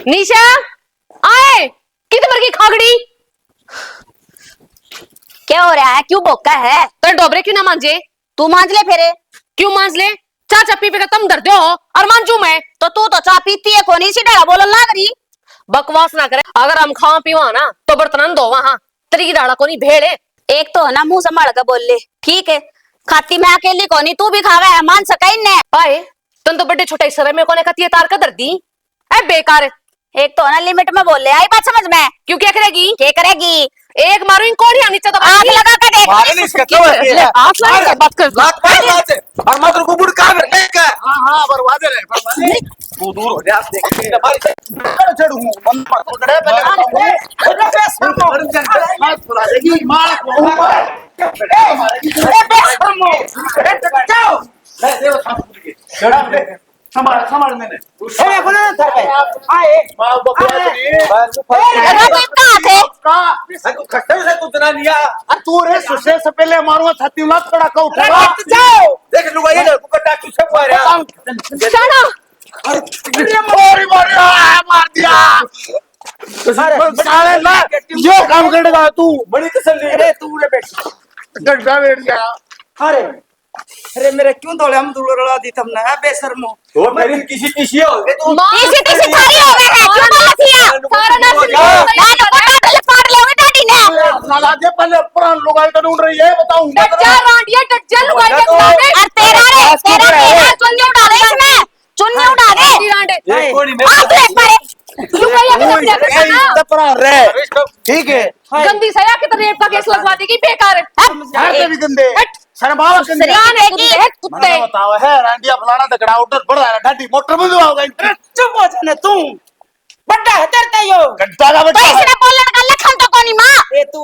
निशा आए किधर की खागड़ी। क्या हो रहा है? क्यों बोका है? तो डोबरे क्यों ना मांजे? तू मांज ले फेरे। क्यों मांज ले? चाचा पी पे तुम डर हो और मांजू मैं तो तू तो चाह पीती है कोनी सी डाला बोलन लाग रही। बकवास ना करे। अगर हम खावा पीवा ना तो बर्तन दो वहां तरी डाला कोनी भेड़ है। एक तो है ना मुंह संभाल कर बोल ले। ठीक है खाती मैं अकेली कोनी तू भी खावे है मान सका इन्ने। आए तुम तो बड़े छोटे सर में कोने कती तार का दर्दी ए बेकार। एक तो है ना लिमिट में बोल ले आई बात समझ में। क्यों क्या करेगी? क्या करेगी? एक मारू इन कोड़ी नीचे तो आग लगा के देख। मारे नहीं इसका तो है आंख लगा के बात कर लात मार लात और मात्र को बुड़ का करने का। हां बर्बाद है बर्बाद। तू दूर हो जा देख के हमारी कर चढ़ू मन पर पकड़े पहले मत बुला देगी मार को मारेगी ए टकचाओ ले देव साहब के चढ़ा ले संभाल संभाल मैंने ए बोले सर भाई आए मां बकवास बस का को खट्टे से कुछ ना लिया और तू रे सुसे से पहले मारूंगा छाती में कड़ा का उठा जाओ देख लूंगा ये को कटा किसे मार रहा शाना अरे मोरी मोरी मार दिया साले ना जो काम करेगा तू बड़ी तसल्ली रे तू रे बेटा गड्ढा बैठ गया अरे अरे मेरे क्यों दौड़े हम दूर रड़ा दी तुमने है बेशर्मो। तो मेरी किसी हो गए तू इसी तीसी थारी हो गए है क्यों बोला थिया सारा ना पार लोगे डाडी ने। साला दे पहले पुरान लुगाई तो ढूंढ रही है बताऊं डज्जा रांडिया डज्जा लुगाई के सामने और तेरा चुन्नी उड़ा दे इसमें चुन्नी उड़ा दे रांडे ये कोई आप ले मारे लुगाई के सामने तपरा रे ठीक है गंदी सया के तो रेप का केस लगवा देगी बेकार यार ते भी गंदे शर्मावा गंदे सरियान है कुत्ते मना बताओ है रांडिया फलाना तगड़ा उठत बड़ा ढाडी मोटर में दुआओगा चुप हो जाने तू बड्डा है तेरे यो गड्ढा का बेटा पैसे बोलन का लखन तो कोनी मां ए तू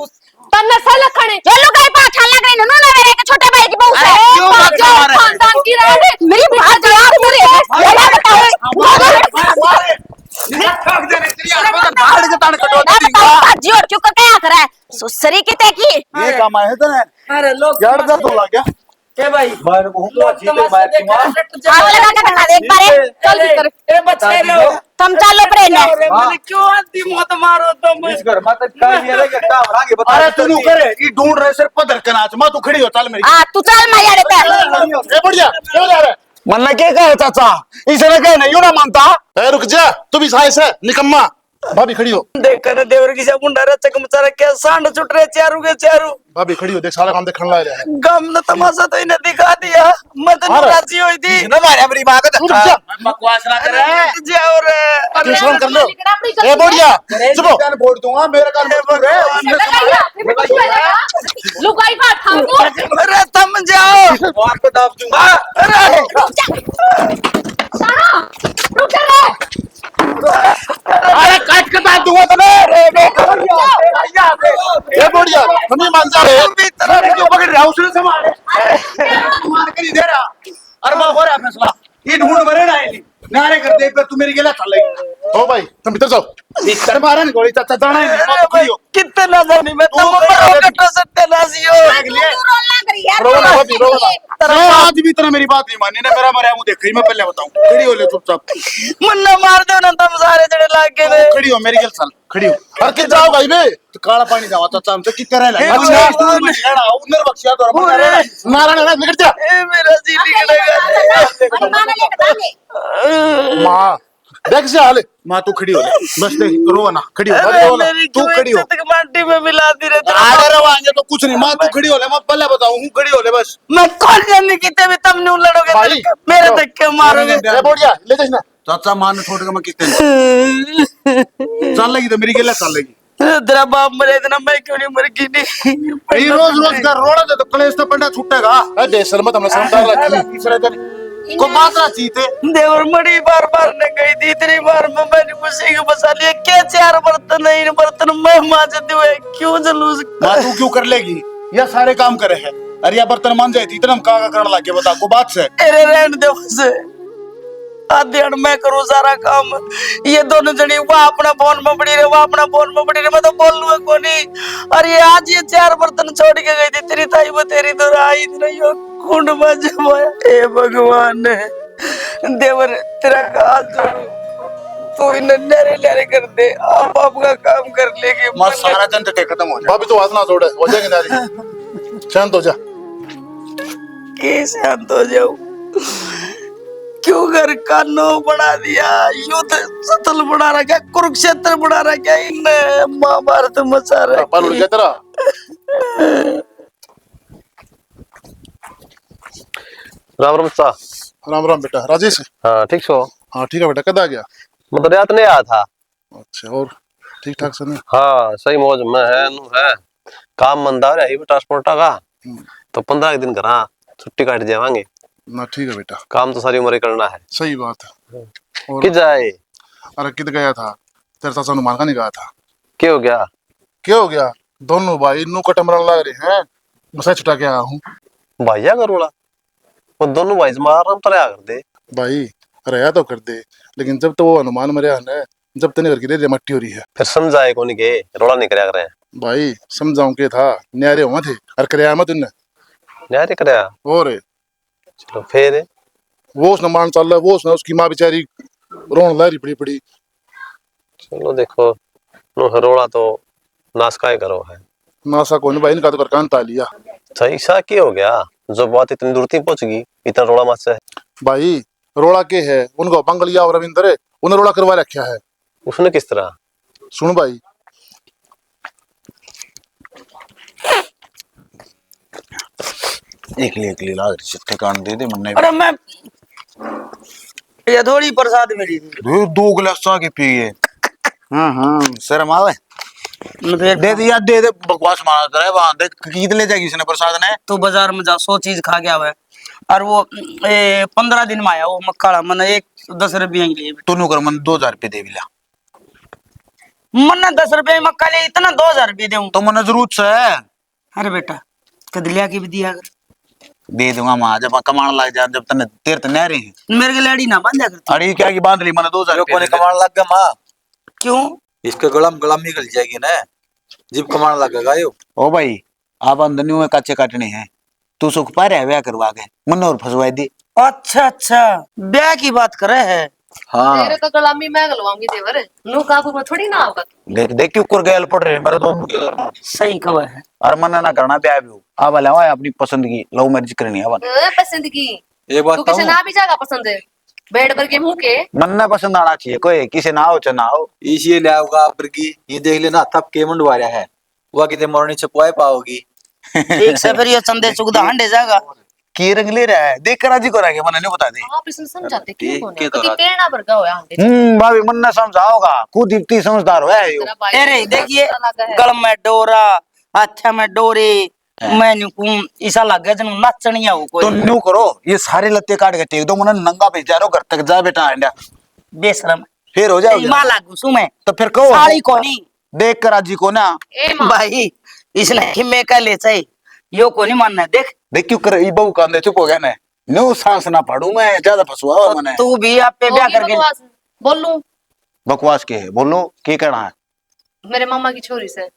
तन्ना सा लखने जो लुगाई पाछा लग रही ना मेरे के छोटे भाई की बहू से क्यों मत मारे खानदान की रांडे मेरी बात यार मेरे ये बताओ मारे ठोक देने तेरी आवाज धाड़ के तान कटो देगा जी और चुप क्या कर रहा है सुसरी की ते की ये काम है तो अरे लोग यार दर तो लग गया ए भाई बाहर को हुआ जीते बाहर की मां आग लगा के दिखा दे एक बार चल कर ए बच्चे लो तुम चलो प्रेम अरे मैंने क्यों आती मत मारो तुम इस घर मत काय नहीं रे का रांगे बता अरे तू करे ये ढूंढ रहे सिर पदर के नाच मां तू खड़ी हो चल मेरी हां तू चल मैं यार ते ए बढ़िया क्यों जा रहा है मन के कहे चाचा इसे कहे नहीं ना मानता ए रुक जा तू भी साइस है निकम्मा भाभी खड़ी हो देख कर देवर की सब मुंडा रे चकमचारा क्या सांड छुट रहे चारू के चारू भाभी खड़ी हो देख सारा काम देखने ला रहा है गम ने तमाशा तो इन्हें दिखा दिया मत नाराजी हुई थी ना मारे मेरी मां का बकवास ना करे जाओ रे अरे शर्म कर लो ए बढ़िया चुप जान वोट दूंगा मेरे कान में लुगाई बात थामो अरे थम जाओ आपको दाब दूंगा अरे शाना रुक जा अरे काट के दाब दूंगा तुम्हें ए बढ़िया हम ही मान जा रहे अरे क्यों पकड़ रहा उसने संभाले मार के नहीं दे रहा अरे मां हो रहा फैसला ये ढूंढ मरे ना ये नारे कर दे पे तू मेरी गेला चल ले ओ भाई तुम भीतर जाओ इधर मारा नहीं गोली चाचा जाना ही नहीं मत खड़ी हो कितना जानी मैं तुम कटो सत्यानाशी हो रोना भाभी रोना आज भी तरह मेरी बात नहीं मानी ना मेरा मरा मुंह देख मैं पहले बताऊं खड़ी हो ले चुपचाप मुन्ना मार दो ना तुम सारे जड़े लाग के ने खड़ी हो मेरी गेल चल खड़ी हो अरे के जाओ भाई बे तो काला पानी जावा चाचा हमसे की करे ला अच्छा तू मेरा उन्नर बख्शिया तो नारायण ना निकल जा ए मेरा जी निकलेगा मां देख से हाले मां तू खड़ी हो ले बस देख रो ना खड़ी हो मत रो ना तू खड़ी हो तक माटी में मिला दी रे अरे रवांगे तो कुछ नहीं मां तू खड़ी हो ले मैं पहले बताऊं हूं खड़ी हो ले बस मैं कौन जानने कितने भी तुम नहीं लड़ोगे मेरे धक्के मारोगे ए बढ़िया ले जा ना चाचा मान छोड़ के मैं कितने चल लगी तो मेरी गेला चल लगी तेरा बाप मरे इतना मैं क्यों नहीं मर गई नहीं रोज रोज का रोड़ा दे तो कलेश तो पंडा छूटेगा ए देसर मत हमने समझदार रखी तीसरे दिन को बात ना चीते देवर मड़ी बार बार ने गई थी इतनी बार में मैंने खुशी को बसा लिया क्या चार बर्तन नहीं बर्तन मैं मांजती हुए क्यों जलूस मां तू क्यों कर लेगी या सारे काम करे है अरे या बर्तन मान जाए थी इतना हम का करने लगे बता को बात से अरे रहने दे उसे आधे मैं करूँ सारा काम ये दोनों जनी वो अपना फोन में पड़ी रहे वो अपना फोन में पड़ी रहे मैं तो बोल लूंगा कोनी और ये आज ये चार बर्तन छोड़ के गई थी तेरी ताई वो तेरी तो आई नहीं हो कुंड में जमाया। हे भगवान देवर तेरा हाथ जोड़ू, तू इन्हें नरे नरे कर दे, आप आपका काम कर लेंगे। मां सारा दिन ते खत्म हो जाए। भाभी तो हाथ ना छोड़े, हो जाएगी नारी। शांत हो जा। कैसे शांत हो जाऊं? क्यों घर का नो बना दिया, युद्ध स्थल बना रखा, कुरुक्षेत्र बना रखा, इन महाभारत मचा रखा। पापा लुढ़ गया तेरा। राम राम सा। राम राम बेटा। राजेश। हाँ ठीक छो। हाँ ठीक है बेटा, कद आ गया? मतलब रात नहीं आया था। अच्छा, और ठीक ठाक से नहीं? हाँ सही मौज में है, नु है काम मंदा है ट्रांसपोर्ट का, तो 15 दिन करा छुट्टी काट जावांगे ना। ठीक है बेटा, काम तो सारी उम्र ही करना है। सही बात है। और कि जाए? अरे किद गया था, तेरे साथ हनुमान का नहीं गया था। क्या हो गया? क्या हो गया? दोनों भाई नू कटमरन लग रहे हैं, मैं छुटा के आया हूँ। भैया करोड़ा वो दोनों भाई मार रहा तो रहा कर दे भाई। रहा तो कर दे, लेकिन जब तो वो हनुमान मरे है, जब तने घर की रे मट्टी हो रही है। फिर समझाए कौन के रोड़ा नहीं कराया करे भाई समझाऊं के था, न्यारे हुआ थे और कराया मत उनने। न्यारे कराया और चलो फिर वो उसने मान चल रहा, वो उसने उसकी माँ बेचारी रोन ला रही पड़ी पड़ी। चलो देखो नु रोड़ा तो नाश का ही करो है। नासा कौन भाई, इनका तो कर कान ता लिया। सही सा क्या हो गया जो बात इतनी दूर तक पहुंच गई, इतना रोड़ा मत से। भाई रोड़ा के है उनको बंगलिया और रविंद्र उन्हें रोड़ा करवा रखा है। उसने किस तरह? सुन भाई, एक लाग रही चिट्ठे कान दे दे मन्ने। अरे मैं ये थोड़ी प्रसाद मिली थी, 2 गिलास चा के पिए। हाँ शर्म आवे। मतलब दे दिया, दे दे, बकवास मारा करे वहां देख कित ले जाएगी इसने प्रसाद ने। तू बाजार में जा 100 चीज खा गया हुआ है, और वो 15 दिन में आया वो मक्काड़ा मन 10 रुपये के लिए। तूनु कर मन 2000 रुपये दे बिला। मन 10 रुपये मक्का ले इतना 2000 रुपये दूं तो मन जरूरत है। अरे बेटा कदलिया की भी दिया कर। दे दूंगा मां जब कमाने लग जा, जब तने तीर्थ नहीं रही मेरे के लड़ी ना बांधा कर। अरे क्या की बांध ली मन 2000 कोने कमाने लग गया माँ, क्यों? इसके गलम गलम निकल जाएगी ना, जिब कमाने लगेगा यो। ओ भाई आप अंदर में काचे काटने हैं, तू सुख पा रहा है ब्याह करवा के मन और फंसवाई दी। अच्छा ब्याह की बात करे है। हाँ तेरे तो गुलामी मैं गलवाऊंगी देवर, नू काबू में थोड़ी ना होगा। देख देख क्यों कर गया पड़ रहे मेरे तो। सही खबर है। और मन ना करना ब्याह भी अब वाला अपनी पसंद की लव मैरिज करनी है पसंद की एक बात तू किसे कहूं, ना भी जागा पसंद है, बेड पर के मुंह के। मन ना पसंद आना चाहिए, कोई किसी ना हो चाहे ना हो। इस ये लाऊंगा आप की ये देख लेना तब के मंडवा रहा है, वह कितने मरनी छपवाए पाओगी। ठीक से फिर ये संदेश चुगदा हंडे जाएगा। की रंग ले रहा है देख कर राजी को रहा मन नहीं बता दे। आप इसने समझाते क्यों कोने के तो तो कहना पर गया आंटे। भाभी मन ना समझाओगा खुद इतनी समझदार हो है यो। अरे देखिए गल में डोरा अच्छा में डोरे मैं ऐसा लग गया जन नाचनिया हो तो कोई। न्यू करो ये सारे लत्ते काट के टेक दो मन नंगा भेजा रहो घर तक जा बेटा अंडा बेशरम फिर हो जाओगे। मां लागू सु मैं तो फिर कहो साड़ी कोनी देख कर राजी को ना। ए मां भाई इसने हिम्मे का ले चाहिए यो कोनी मानना देख। देख क्यों कर ई बहू कांदे चुप हो गया ने न्यू सांस ना पड़ू मैं ज्यादा फसुआ तो मने। तू भी आप पे ब्याह करके बोल लूं बकवास के है बोलो की कहना है। मेरे मामा की छोरी से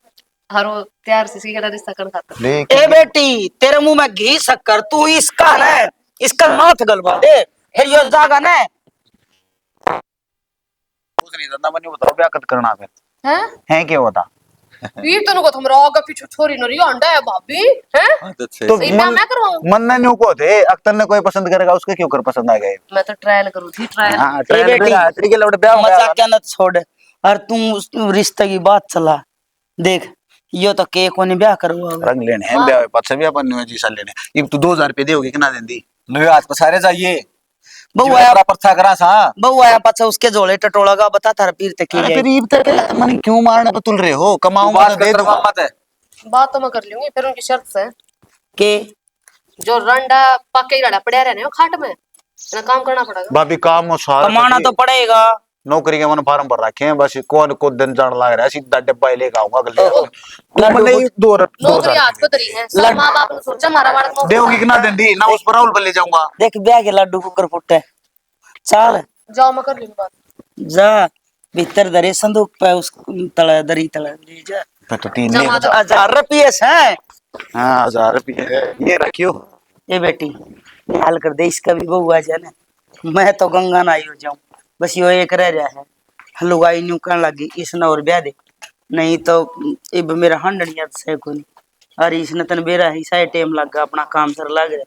हरो तैयार से सीधा रिश्ता कर खाता। देख ए बेटी तेरे मुंह में घी शक्कर तू इसका ना इसका माथ गलवा दे फिर यो जागा ना। कुछ नहीं धंधा मनी बताओ ब्याह कद करना फिर हैं है क्या होता। ये तो नको तुमरा आगे पीछे छोरी न रियो अंडा है भाभी हैं। आदत से तो सही ब्याह मैं करवाऊं? मन ने न्यू को थे अख्तर ने कोई पसंद करेगा उसके क्यों कर पसंद आ गए। मैं तो ट्रायल करूं थी ट्रायल। हाँ बेटी, ट्रेन के लौट ब्याह हो गया। मजाक क्या न छोड़ और तू रिश्ते की बात चला देख यो तो के कोनी ब्याह करवा रंग लेने हैं ब्याह पाछे भी अपन न्यू जी साल लेने ये तू 2000 रुपए देओगे कितना देंदी। नवे हाथ पसारे जाइए बहु आया प्रथा करा सा बहु आया पाछा उसके जोड़े टटोला का बता तार पीर तक अरे फिर ईब तक मन क्यों मारने पे तुल रहे हो कमाऊंगा बात तो दे कर दूंगा। मत है बात तो मैं कर लूंगी फिर उनकी शर्त से के जो रंडा पक्के ही रड़ा पड़े रहने हो खाट में ना काम करना पड़ेगा। भाभी काम में सारा कमाना तो पड़ेगा। नौकरी के मन फार्म भर रखे हैं बस कौन को दिन जान लग रहा है सीधा डब्बा ही लेके आऊंगा अगले मैंने दो नौकरी आज को तरी है सब माँ बाप ने सोचा हमारा बालक देओगी कितना देंदी ना उस पर राहुल पर ले जाऊंगा। देख ब्याह के लड्डू कुकर फुटे चल जाओ मैं कर लूंगी बात। जा भीतर दरे संदूक पे उस तले दरी तले ले जा। फिर तो 3 जमा दो। 1000 रुपये है। हाँ 1000 रुपये ये रखियो ये बेटी हाल कर दे इसका भी बहू आ जाए ना, मैं तो गंगा नाई हो जाऊं। बस यो एक रह रहा है, लुगाई न्यू कहने लगी इसने और ब्याह दे, नहीं तो इब मेरा 100 याद से को नहीं। अरे इसने तन बेरा ही सारे टाइम लग गया, अपना काम सर लग रहा,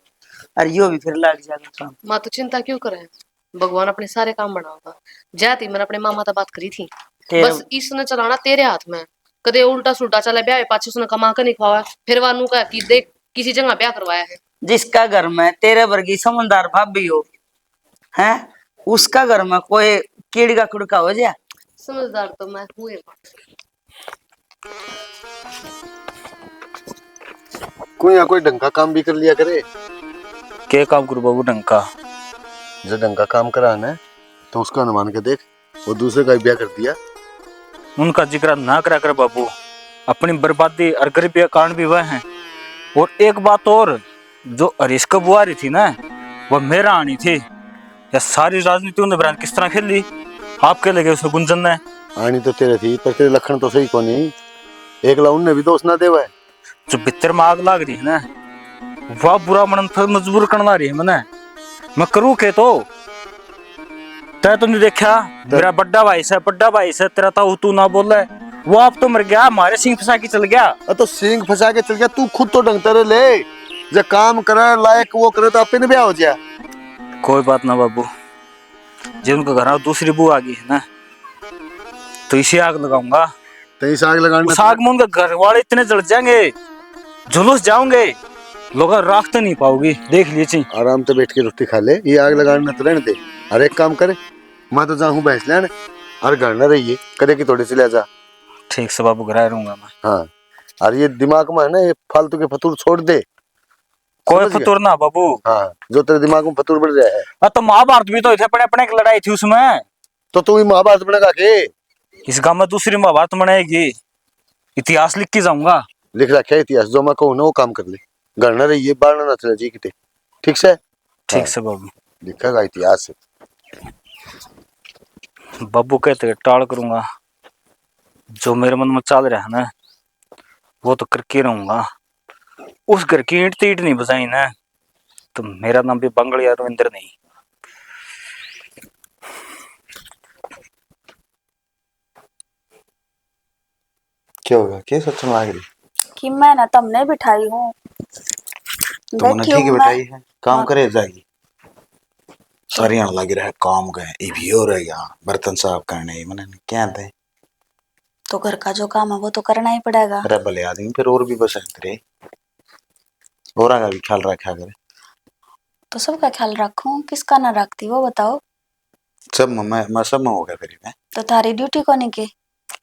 अरे यो भी फिर लग जाएगा काम। माँ तो चिंता क्यों करे, भगवान अपने सारे काम बनाऊंगा। जाती मैंने अपने मामा से बात करी थी, बस इसने चलाना तेरे हाथ में। कदे उल्टा सुल्टा चले ब्याह पाछे उसने कमा कर नहीं खावा, फिर वानू का कि देख किसी जगह ब्याह करवाया है। जिसका घर में तेरे वर्गी समझदार भाभी हो हैं, उसका घर में कोई कीड़ी का कुड़का हो जाए। समझदार तो मैं हुए। कोई ढंग का काम भी कर लिया करे। क्या काम करूँ बाबू ढंग का? जो ढंग का काम करा है तो उसका अनुमान के देख, वो दूसरे का ब्याह कर दिया। उनका जिक्र ना करा कर बाबू, अपनी बर्बादी और गरीबी का कारण भी वह है। और एक बात और, जो हरीश की बुआ रही थी ना, वह मेरा आनी थी। या सारी राजनीति उन्हें किस तरह खेल ली, आपके लगे उसे गुंजन ने। आनी तो तेरे थी, पर तेरे लक्षण तो सही कोनी। एक लाउन ने भी दोष ना देवा है। जो भीतर में आग लाग रही है ना, वह बुरा मन मजबूर करना रही है मैंने। मैं करूँ के तो तै तो नहीं देखा, मेरा बड्डा भाई से तेरा ताऊ तू ना बोले, वो आप तो मर गया, हमारे सिंह फंसा के चल गया। तो सींग फंसा के चल गया, तू खुद तो ढंग तेरे ले जब काम करे लायक वो करे तो आपे ने ब्याह हो जाए। कोई बात ना बाबू, जब उनका घर दूसरी बू आ गई है ना, तो इसे आग लगाऊंगा। तो इस आग लगाने उस आग में उनके घर वाले इतने जल जाएंगे, जुलूस जाओगे, लोग राख तो नहीं पाओगी। देख लीजिए, आराम से बैठ के रोटी खा ले, ये आग लगाने तो रहने दे। हर एक काम करे, मैं तो जाऊँ भैंस लेने, और घर न रहिए करे कि थोड़ी सी ले जा। ठीक से बाबू घर रहूंगा मैं। हाँ, और ये दिमाग में है ना, ये फालतू के फतूर छोड़ दे। कोई फतूर ना बाबू। हाँ, जो तेरे दिमाग में फतूर बढ़ रहा है। तो महाभारत भी तो थे, अपने अपने की लड़ाई थी उसमें। तो तू ही महाभारत बनेगा के? इस गांव में दूसरी महाभारत बनेगी, इतिहास लिख के जाऊंगा। लिख रखा है इतिहास, जो मैं कहूँ ना वो काम कर ले। घर न रहिए, बाहर ना चले जी किते। ठीक से? ठीक से बाबू। लिखेगा इतिहास से। बाबू कहते टाल करूंगा, जो मेरे मन में चल रहा है ना, वो तो करके रहूंगा। उस घर की ईंट तीट नहीं बजाई ना, तो मेरा नाम भी बंगड़िया रविंद्र नहीं। क्या होगा, क्या सच में आ गई? कि मैं ना तुमने बिठाई हूँ, तुमने ठीक है बिठाई है, काम करे जाएगी। सारी आने लगी रहे काम गए, ये भी हो रहा यहाँ बर्तन साफ करने, मैंने क्या थे। तो घर का जो काम है वो तो करना ही पड़ेगा। अरे भले आदमी, फिर और भी बस रे, और का भी ख्याल रखा करे। तो सबका ख्याल रखूं, किसका ना रखती वो बताओ। सब मैं सब में हो गया फिर मैं। तो थारी ड्यूटी कोनी की?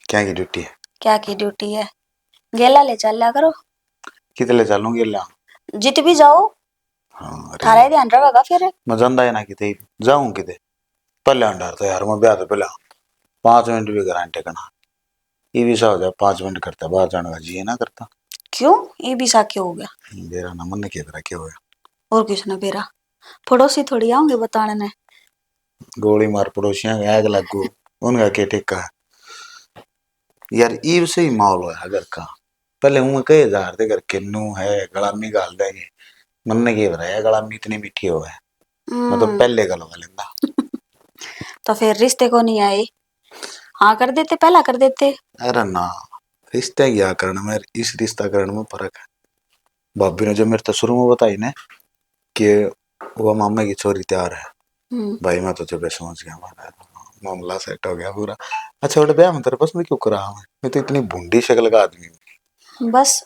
क्या की ड्यूटी है? क्या की ड्यूटी है? गेला ले चल लिया करो। कितने चलूंगी ला? जित भी जाओ, हाँ थारा ही ध्यान रखेगा फिर। मैं जानता है ना किते जाऊं किते पहले अंडार तो यार मैं ब्याह तो पहले 5 मिनट भी गारंटी करना, ये भी सा हो जाए 5 मिनट करता बाहर जाने का जी ना करता। क्यों ये भी सा क्यों हो गया? मेरा ना मन की तरह क्या होया। और किसने बेरा? पड़ोसी थोड़ी आऊंगे बताने ने। गोली मार पड़ोसियां का आग लगो, उनका क्या टेका यार। ईव से ही माहौल होया घर का। पहले हूँ कई हजार दे घर के नू है गलामी गाल देंगे, मन ने क्या बताया गलामी इतनी मीठी हो है, मैं तो पहले गल लेंदा। तो फिर रिश्ते को नहीं आए? हाँ कर देते, पहला कर देते। अरे ना, रिश्ते क्या करने में, इस रिश्ता करने में फर्क है। भाभी ने जो मेरे तो शुरू में बताई ना कि वो मामा की छोरी तैयार है, भाई मैं तो जब समझ गया, मामला सेट हो गया पूरा। अच्छा बेटा ब्याह में तेरे पसंद क्यों करा? मैं तो इतनी भूंडी शक्ल का आदमी हूँ। बस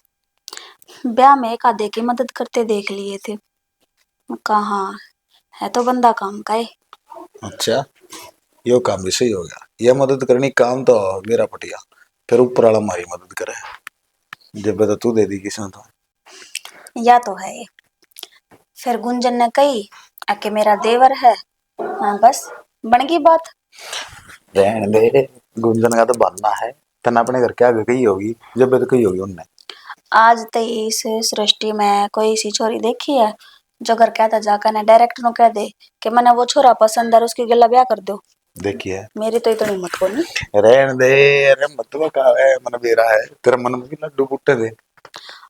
ब्याह में एक आधे की मदद करते देख लिए थे, कहाँ है तो बंदा काम का है। अच्छा यो काम भी सही हो गया, ये मदद करनी काम तो मेरा पटिया, फिर ऊपर वाला हमारी मदद करे, जब तो तू दे दी किसी तो। या तो है, फिर गुंजन ने कही आके मेरा देवर है, हाँ बस बन गई बात। रहने दे, गुंजन का तो बनना है, तना अपने घर के आगे कही होगी, जब तो कही होगी उनने। आज तक इस सृष्टि में कोई सी छोरी देखी है जो घर कहता जाकर ना डायरेक्ट नो कह दे कि मैंने वो छोरा पसंद है, उसकी गला ब्याह कर दो। देखिए मेरी तो इतनी हिम्मत को नहीं। रहने दे, अरे मतलब का है मन बेरा है, तेरा मन में भी लड्डू फुटे दे।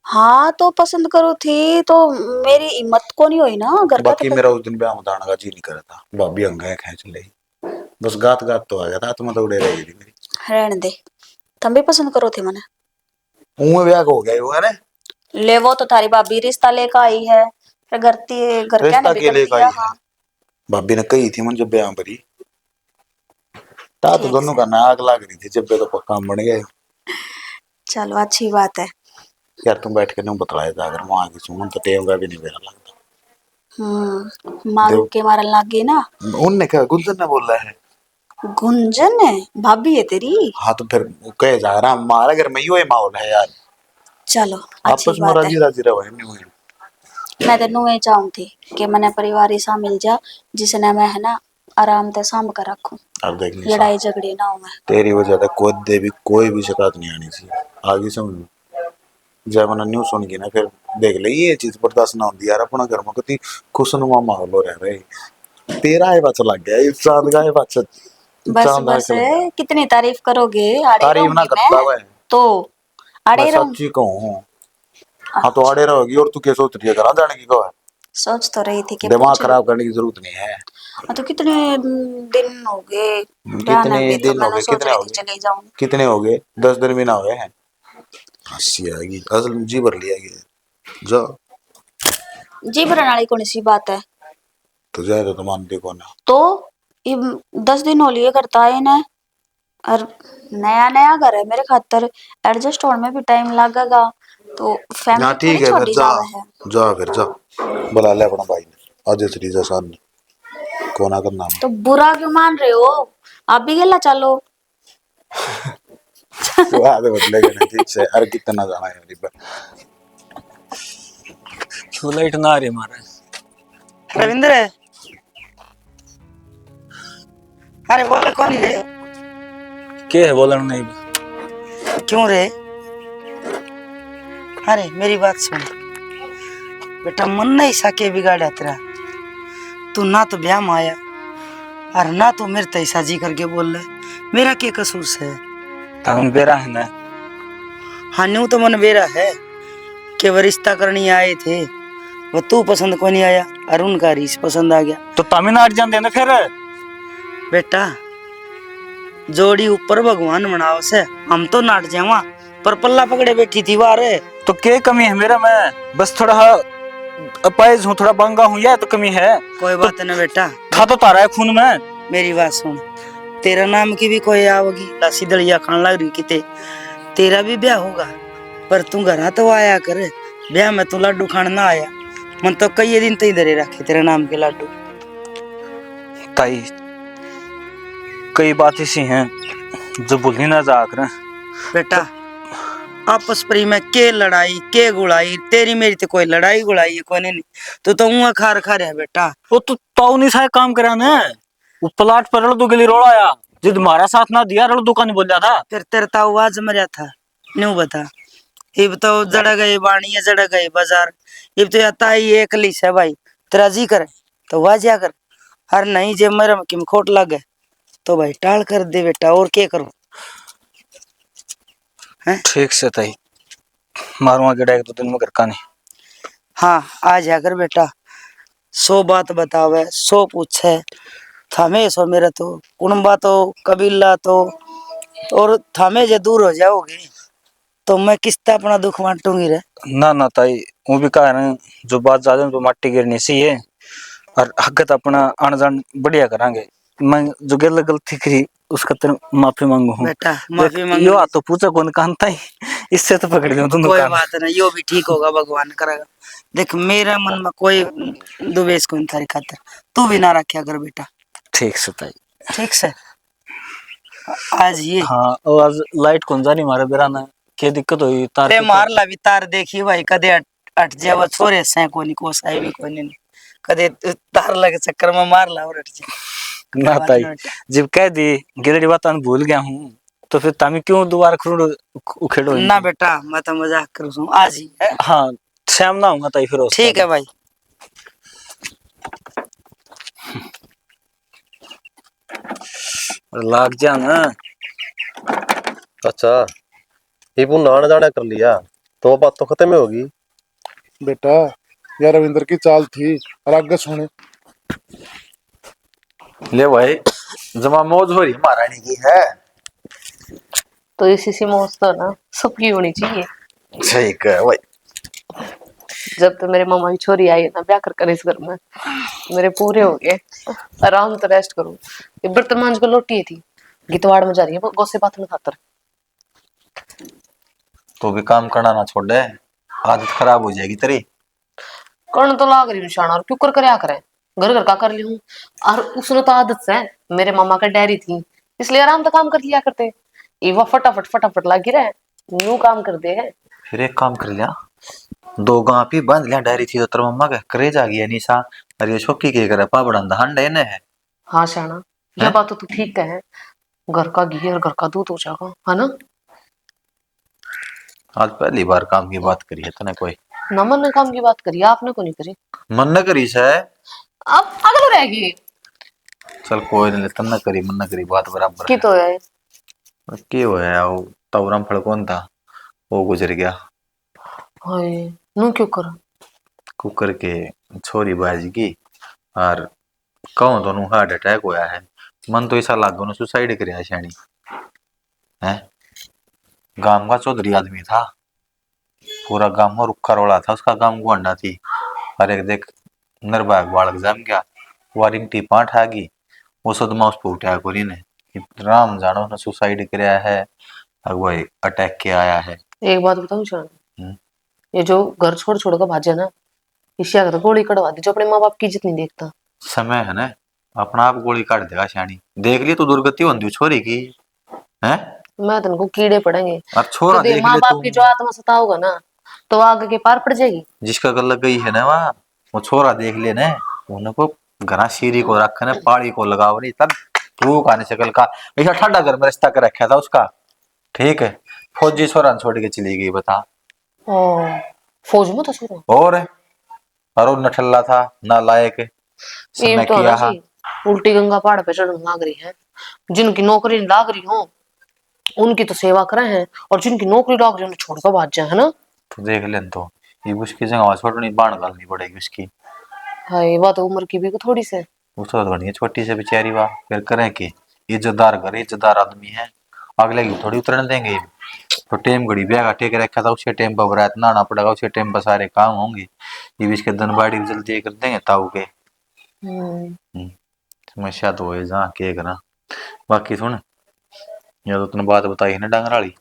हाँ तो पसंद करो थी तो मेरी हिम्मत को नहीं हुई ना घर का बाकी मेरा उस दिन ब्याह में जाने का जी नहीं कर रहा था, भाभी अंगा खींच ले, बस गात गात तो आ गया था, आत्मा तो उड़े रह गई थी मेरी। रहने दे, तुम भी पसंद करो थे मने। उम्र ब्याह हो गया वो है ना। ले वो तो थारी भाभी रिश्ता लेकर आई है, फिर घर क्या ने रिश्ता भी के कर लिए दिया। आई है, हाँ भाभी ने कही थी मन जब ब्याह भरी ता तो ठीक दोनों से, का नाक लाग रही थी, जब तो पक्का बन गए। चलो अच्छी बात है। यार तुम बैठ के नहीं बतलाया था, अगर वहां की सुमन तो टेम का भी नहीं मेरा लगता। मारू देव के मारन लाग गई ना। उनने कहा, गुंजन ने बोला है। गुंजन है भाभी है तेरी। हाँ तो फिर वो कहे जा रहा हमारे घर में यो ही माहौल है यार, चलो अच्छी आपस में बात है। राजी राजी रहो नहीं हुए। मैं तेन ये चाहूँ थी कि मैंने परिवार ऐसा मिल जा जिसने मैं है ना आराम से साम कर रखूं, अब देख नहीं लड़ाई झगड़े ना हो। मैं तेरी वजह से कोई भी शिकायत नहीं आनी चाहिए आगे समझ में। जब मैंने न्यूज सुन की ना फिर देख ले ये चीज बर्दाश्त ना होती यार, अपना घर में कति खुशनुमा माहौल हो रहा है। तेरा है बच्चा लग गया इस चांद का है बच्चा, बस चांद बस आके लग गया। कितनी तारीफ करोगे, आड़े तारीफ ना रहूंगी करता मैं हुआ तो, मैं आड़े रहूंगी। सच्ची कहूँ। हाँ तो आड़े रहोगी और तू क्या सोच रही है घर जाने की, कहो सोच तो रही थी कि दिमाग पूछ लूं। खराब करने की जरूरत नहीं है। हाँ, तो कितने दिन हो गए कितने जाने भी, तो दिन हो मैंने गए, सोच कितने रही हो थी गए, चले जाऊं। कितने हो गए, 10 दिन भी ना हुए हैं। हंसी आएगी असल में जी भर लिया गया जाओ। जी भरने वाली कौन सी बात है। तो जाए तो मानते कौन है। तो ये 10 दिन हो लिए करता है ना, और नया नया घर है मेरे खातर, एडजस्ट होने में भी टाइम लगेगा, तो हाँ फैमिली ठीक थोड़ी है फिर छोड़ी जा, जावे है। जा फिर जा, बुला ले अपना भाई ने आज श्रीजा सान ने कोना करना में। तो बुरा क्यों मान रहे हो, आप भी गेला चलो। तो आधे बदलेगा ना ठीक से, अरे कितना जाना है मेरी पर। क्यों लाइट ना आ रही हमारे। रविंद्र है? अरे बोले कौन है? क्या है बोलन नहीं। क्यों रे? अरे मेरी बात सुन बेटा, मन नहीं सके बिगाड़ा तेरा। तू ना तो ब्याह में आया और ना तो मेरे तैसा जी करके बोल रहे, मेरा क्या कसूर है? तम बेरा है ना। हाँ न्यू तो मन बेरा है कि वो रिश्ता करने आए थे, वो तू पसंद को नहीं आया और उनका रिश्ता पसंद आ गया। तो तमिलनाडु जान देना फिर। बेटा जोड़ी ऊपर भगवान बनाओ से, हम तो नाट जावा पर पल्ला पकड़े बैठी थी वारे। तो क्या कमी है मेरा, मैं बस थोड़ा अपाइज हूँ, थोड़ा बंगा हूँ, या तो कमी है। कोई बात नहीं बेटा, था तो तारा है खून में। मेरी बात सुन, तेरा नाम की भी कोई आओगी लासी दलिया खान लग रही किते, तेरा भी ब्याह होगा पर तू घर तो आया कर, ब्याह में तू लाडू खान ना आया। मन तो कई दिन तो इधर ही रखे तेरे नाम के लाडू। ताई कई बात ऐसी हैं जो भूलनी ना जा कर। बेटा आपस पर में के लड़ाई के गुड़ाई, तेरी मेरी तो कोई लड़ाई गुड़ाई है कोई नहीं, तो उहाँ खार खा रहा बेटा। वो तो ताऊ नहीं सा काम करा ने, वो प्लाट पर रड़ दो गली रोड़ा आया, जिद हमारा साथ ना दिया रड़ दुकान बोल था। फिर तेरे ताऊ आज मरिया था न्यू बता, इब तो जड़ गए बाणी जड़ गए बाजार, इब तो आता ही एक लीस है भाई, तेरा जी करे तो वाजिया कर, हर नहीं जे मेरे में खोट लगे तो भाई टाल कर दे बेटा, और क्या करूं है। ठीक से ताई मारूंगा गेड़ा एक दो दिन में घर का नहीं। हाँ आ जाकर बेटा, 100 बात बतावे 100 पूछे, थामे सो मेरा तो कुनबा तो कबीला तो, और थामे जे दूर हो जाओगे तो मैं किस्ता अपना दुख बांटूंगी रे। ना ताई वो भी कहा ना, जो बात ज्यादा तो माटी गिरनी सी है, और हकत अपना आन जान बढ़िया करांगे। मैं जो गलती करी उसका तेरे माफी मांगू हूँ बेटा माफी मांग यो तो पूछा कौन कानता ही, इससे तो पकड़ दिया तुम। कोई बात नहीं, यो भी ठीक होगा, भगवान करेगा। देख मेरे मन में कोई दुवेश को थारी खातर, तू भी ना रखा कर बेटा। ठीक से ताई। ठीक से आज ये हाँ और आज लाइट कौन जा रही हमारे बेरा ना, क्या दिक्कत हुई तार ते की? मार ला भी तार देखी भाई, कदे अट जावा छोरे से कोनी को साई भी कोनी नहीं, कदे तार लगे चक्कर में मार ला और अट जा। ना ताई जब कह दी गिरड़ी बात भूल गया हूँ, तो फिर तामी क्यों दोबारा खरूड़ उखेड़ो ना बेटा मैं तो मजाक करूँ आज ही है। हाँ शाम ना होगा ताई फिर। ठीक है भाई। लाग जा ना। अच्छा ये पुनः आना जाना कर लिया तो वो बात तो खत्म ही होगी। बेटा यार रविंद्र की चाल थी और आगे सुने। ले भाई जमा मौज हो रही महारानी की है। तो इसी सी मौज तो ना सबकी होनी चाहिए। सही कह भाई। जब तो मेरे मामा की छोरी आई ना ब्याह कर इस घर में, मेरे पूरे हो गए। आराम से रेस्ट करूं। ये बर्तन मांज कर लौटी थी, गीतवाड़ में जा रही है गौसे बात में खातर। तो भी काम करना ना छोड़ दे, आदत खराब हो जाएगी तेरी। कर्ण तो लाग रही निशाना और क्यों कर क्या करे, घर घर का कर ली हूँ। और उसने तो आदत से मेरे मामा का डेयरी थी, इसलिए आराम से काम कर लिया करते। ये वो फटाफट फटाफट लगी रहे, न्यू काम कर दे है। फिर एक काम कर लिया, 2 गापी बांध लिया डायरी थी तो तेरे मम्मा के करे जागी है निशा। अरे ये छोकी के करे पाबड़ा दहन डे ने है। हाँ शाना, यह बात तो तू ठीक है। घर का घी और घर का दूध हो जाएगा, है ना। आज पहली बार काम की बात करी है तने कोई। नमन ने काम की बात करी, आपने को नहीं करी। मन न करी से अब अगलो रहेगी चल कोई नहीं, तन्ने करी मन न करी बात बराबर की है। तो है। के होया वो तवरम फड़ कौन था, वो गुजर गया। हाय नू क्यों कर। कुकर के छोरी बाजी की और कहूँ तो हार्ट अटैक होया है। मन तो ऐसा लागो ना सुसाइड कर शानी है। गांव का चौधरी आदमी था, पूरा गांव में रुखा रोड़ा था, उसका गांव गुआंडा थी। और एक देख नरबाग बालक जम गया, वारिंग टीपा ठागी, वो सदमा उस पर उठाया कोरी ने। राम जानो ना सुसाइड कराया है, अगुवाई अटैक के आया है। एक बात बताऊं शान, ये जो घर छोड़ छोड़ कर भाजे ना, इशिया तो गोली कड़वा दी, जो अपने माँ बाप की इज्जत नहीं देखता। समय है ना, अपना आप गोली काट देगा शानी। देख ली तो दुर्गति होती छोरी की है। मैं तुमको कीड़े पड़ेंगे। और छोरा तो देख माँ ले बाप तू, की जो आत्मा सताओगा ना, तो आगे के पार पड़ जाएगी। जिसका गल लग गई है ना वहाँ, वो छोरा देख ले ना, उनको घना सीरी को रखा ना, पाड़ी को लगाओ नहीं तब रूख आने से कल का ऐसा ठंडा घर में रिश्ता कर रखा था उसका। ठीक है, फौजी छोरा छोड़ के चली गई बता। फौज में तो छोरा और अरुण नठल्ला था ना लायक ये तो किया ना जी, उल्टी गंगा पहाड़ पे चढ़ने लाग रही है। जिनकी नौकरी नहीं लाग रही हो उनकी तो सेवा करे हैं, और जिनकी नौकरी लाग रही है उन्हें छोड़कर भाग जाए, है ना। तो देख ले तो ये उसकी जगह छोड़नी बाण गालनी पड़ेगी उसकी। हाँ ये बात उम्र की भी को थोड़ी से वो तो बनी है छोटी से बेचारी वाह, फिर करें कि इज्जतदार घर इज्जतदार आदमी है, अगले की थोड़ी उतरने देंगे। तो टेम घड़ी ब्याह टेक रखा था, उसी टेम पर बरात नहाना पड़ेगा, उसी टेम पर सारे काम होंगे। ये भी इसके धनबाड़ी भी जल्दी कर देंगे ताऊ के। समस्या तो है जहाँ के करना। बाकी सुन, ये तो तुमने बात बताई है ना डांगर वाली,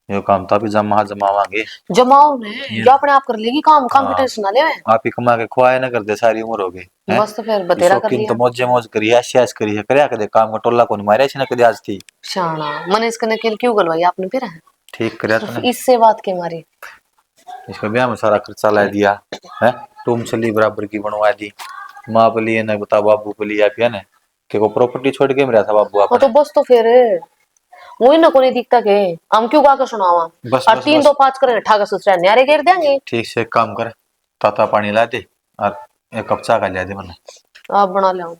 ये काम तो अभी जमावांगे। जमाओ ने ये अपने आप कर लेगी काम, काम की टेंशन ना ले। आप ही कमा के खुआए ना कर दे, सारी उम्र हो गई। बस तो फिर बतेरा कर लिया तो मौजे मौज करी है, ऐश करी है, करया कदे काम का टोला को नहीं मारे ना कदे आज थी। शाना मैंने इसके नकेल क्यों गलवाई आपने फिर है? ठीक करया तूने, इससे बात के मारी इसका ब्याह में सारा खर्चा ला दिया है, तुम चली बराबर की बनवा दी। माँ पे लिए ना बता, बाबू पे लिया पिया ने कि को प्रॉपर्टी छोड़ के मेरा था बाबू आप। तो बस तो फिर वही ना कोई दिखता के हम क्यों गा कर सुनावा। और 3 2 5 करे ठाका सुसरा न्यारे घेर देंगे। ठीक से काम कर, ताता पानी ला दे और एक कप चाय का लिया दे मने। आप बना ले आओ।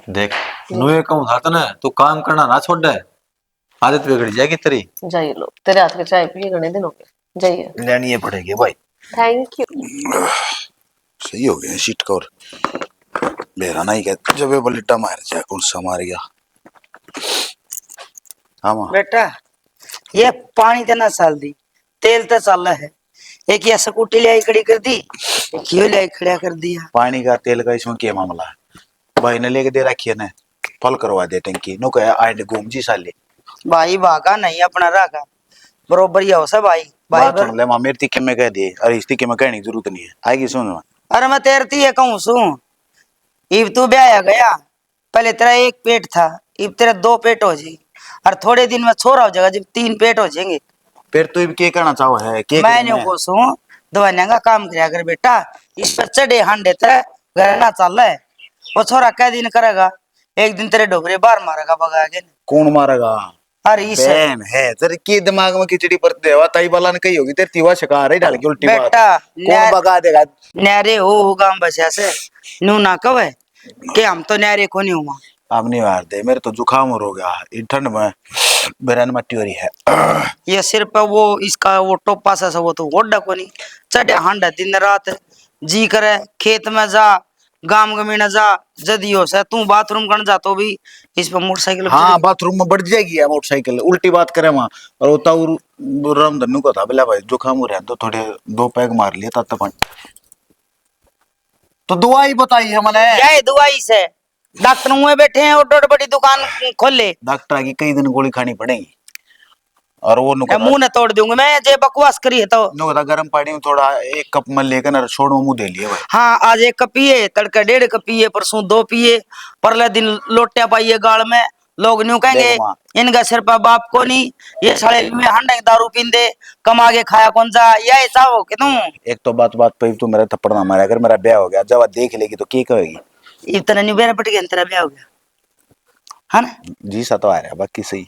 देख नुए कहूं था ना, तू काम करना ना छोड़ दे, आदत बिगड़ जाएगी तेरी। जाइए लो, तेरे हाथ के चाय पिए घने दिन हो गए, जाइए। लेनी पड़ेगी भाई। Thank you. सही हो गया सीट का, और मेरा नहीं कहते जब बलिटा मार जाए कौन सा मार गया। हाँ माँ बेटा ये पानी तो ना साल दी, तेल तो चल है, एक ये स्कूटी ले आई खड़ी कर दी, एक ये ले आई खड़ा कर दिया। पानी का तेल का इसमें क्या मामला है, भाई ने लेके दे रखी है ना, फल करवा दे टंकी नो कह आए घूम जी साले। भाई भागा नहीं अपना रागा बरोबर ही हो सब भाई बात सुन ले माँ, मेरी तीखे में कह दिए, अरे इस तीखे में कहने की जरूरत नहीं है, आएगी सुन माँ। अरे मैं तेरती है कहूँ सुन, इब तू ब्याह गया, पहले तेरा 1 पेट था, इब तेरा 2 पेट हो जाएगी, और थोड़े दिन में छोरा हो जाएगा जब 3 पेट हो जाएंगे। फिर तू क्या कहना चाहो है के मैं को सू दवाइयां का काम कराया कर बेटा, इस पर चढ़े हांडे तेरा घर ना चल रहा है। वो छोरा कै दिन करेगा, एक दिन तेरे डोबरे बाहर मारेगा भगा के। कौन मारेगा? अरे इस बहन है तेरे की दिमाग में खिचड़ी पर देवा ताई बाला ने कही होगी तेरे तीवा शिकार है डाल के उल्टी बात। बेटा कौन भगा देगा? न्यारे हो गांव बसिया से नू ना कवे कि हम तो न्यारे को नहीं हुआ। अब नहीं मार दे, मेरे तो जुकाम हो गया इन ठंड में। बेरन मट्टी हो रही है। ये सिर पे वो इसका वो टोपा सा वो तो ओडा को नहीं चढ़े हांडा दिन रात जी करे खेत में जा गांव गमीना जा जदियो से तू बाथरूम करने जा तो भी इस पे मोटरसाइकिल पे हाँ चढ़ी। बाथरूम में बढ़ जाएगी यार मोटरसाइकिल, उल्टी बात करे वहां। और वो ताऊ रामधनु को था बोला भाई जुकाम हो रहा है तो थोड़े 2 पैग मार लिए तब तक। तो दवाई बताई है मैंने। क्या है दवाई से डॉक्टर मुंह बैठे हैं और डोड बड़ी दुकान खोले डॉक्टर की कई दिन गोली खानी पड़ेगी। और वो मुंह न तोड़ दूंगा मैं जे बकवास करी है तो नुकता गर्म पानी में थोड़ा 1 कप में लेकर ना छोड़ मुंह दे लिए भाई। हाँ आज 1 कप पिए तड़के 1.5 कप पिए परसों 2 पिए परले दिन लोटिया पाइए गाल में लोग न्यू कहेंगे देख माँ। इनका सिर पर बाप को नहीं ये साले में हंडे दारू पींदे कमा के खाया कौन सा यही चाहो कि तुम एक तो बात पे तू मेरा थप्पड़ ना मारे, अगर मेरा ब्याह हो गया जब देख लेगी तो क्या कहेगी? इतना नहीं बेरा पट गया तेरा ब्याह हो गया है ना जी सा तो आ रहा बाकी सही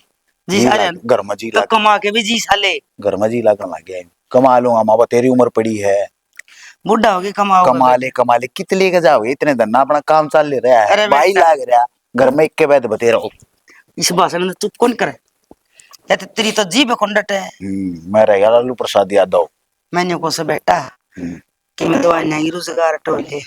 जी साले घर में जी तो लाग कमा के भी जी साले घर में जी लागन लग गया। कमा लूंगा माँ तेरी उम्र पड़ी है, बुढ़ा हो गया कमा ले कितने का जाओगे इतने धन्ना अपना काम चल ले रहा है अरे भाई बेटा। लाग रहा घर में एक के बैठ बते रहो। इस भाषण में चुप कौन करे या तो तेरी तो जीभ खुंडट है। मैं रह गया लालू प्रसाद यादव। मैंने को से बेटा कि मैं दवाई नहीं रोजगार टोले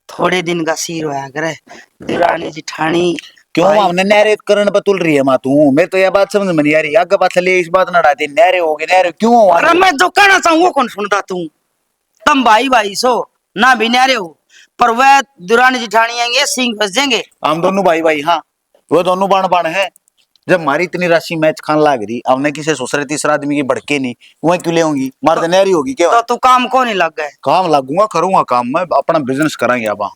थोड़े दिन का सिर होया करे दुरानी जिठानी क्यों हमने नहरे करण पर तुल रही है माँ तू? मैं तो यह बात समझ में नहीं आ रही आगे पास ले इस बात ना डालती नहरे हो गए नहरे क्यों हो? अरे मैं जो कहना चाहूँ वो कौन सुनता तू तुम भाई सो ना भी नहरे हो पर वह दुरानी जिठानी आएंगे सिंह फंस जाएंगे। हम दोनों भाई हाँ वो दोनों बाण है। जब हमारी इतनी राशि मैच खान लाग रही हमने किसी दूसरे तीसरा आदमी की भड़के नहीं वह क्यों ले होंगी मार तो नहरी होगी क्या? तो तू काम को नहीं लग गए? काम लागूंगा करूंगा काम मैं अपना बिजनेस करेंगे अब।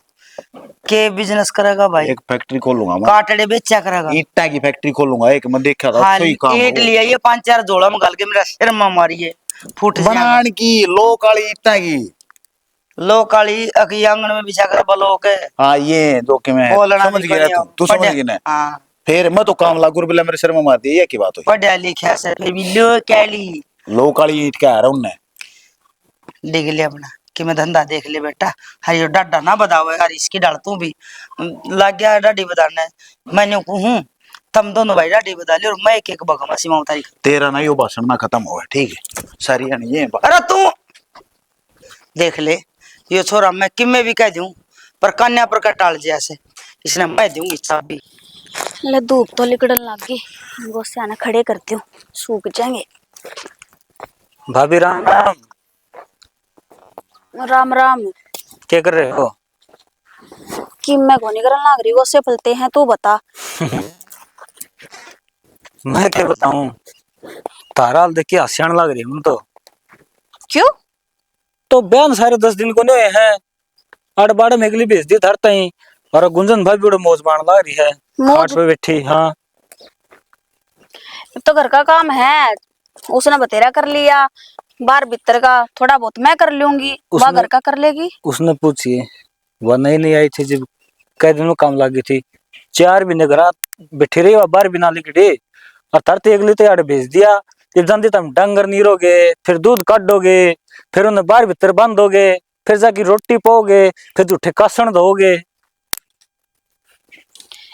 के बिजनेस करेगा भाई? एक फैक्ट्री खोलूंगा मैं काटड़े बेचा करेगा ईटा की फैक्ट्री खोलूंगा एक मैं देखा था सही काम ईट लिया ये 5-4 जोड़ा में गल के मेरा सिर में मारिए फूट बनान की लो काली ईटा की लो काली अकी आंगन में बिछा कर बलो के हाँ ये जो कि मैं समझ गया तू समझ गई ना। हाँ फिर मैं तो काम लागू बिल्ला मेरे सिर में मार दिया की बात हुई पढ़ा लिखा से फिर भी लो कैली लो काली ईट क्या आ रहा उनने देख ले अपना कि मैं धंधा देख ले बेटा हरी डाडा ना बताओ यार इसकी डाल तू भी लग गया डाडी बताने मैंने कहूँ तुम दोनों भाई डाडी बता ले और मैं एक बगमा सीमा उतारी तेरा ना यो भाषण ना खत्म हुआ ठीक है सारी ये अरे तू देख ले ये छोरा मैं किमे भी कह दूं पर कन्या पर का टाल जैसे इसने मैं दूंगी चाबी। ले धूप तो लिकड़न लग गई गोसे आना खड़े करती हूँ सूख जाएंगे। भाभी राम राम। राम राम। क्या कर रहे हो? कि मैं को नहीं करन लाग रही गोसे फलते हैं तू बता। मैं क्या बताऊं तारा हाल देख के हंसियान लग रही हूं तो। क्यों? तो बयान सारे 10 दिन को नहीं है आड़ बाड़ में अगली भेज दी धरता ही और गुंजन भाई भी मौज बाण लग रही है खाट पे बैठी। हाँ तो घर का काम है उसने बतेरा कर लिया बाहर भीतर का थोड़ा बहुत मैं कर लूंगी वह घर का कर लेगी। उसने पूछिए वह नई आई थी जब कई दिनों काम लगी थी 4 महीने घर बैठी रही और बाहर भी ना लिखी और तरते अगली तो यार भेज दिया जब जानते तुम डंगर नीरोगे फिर दूध काटोगे फिर उन्हें बाहर भीतर बांधोगे फिर जाके रोटी पोगे फिर झूठे कासन धोगे।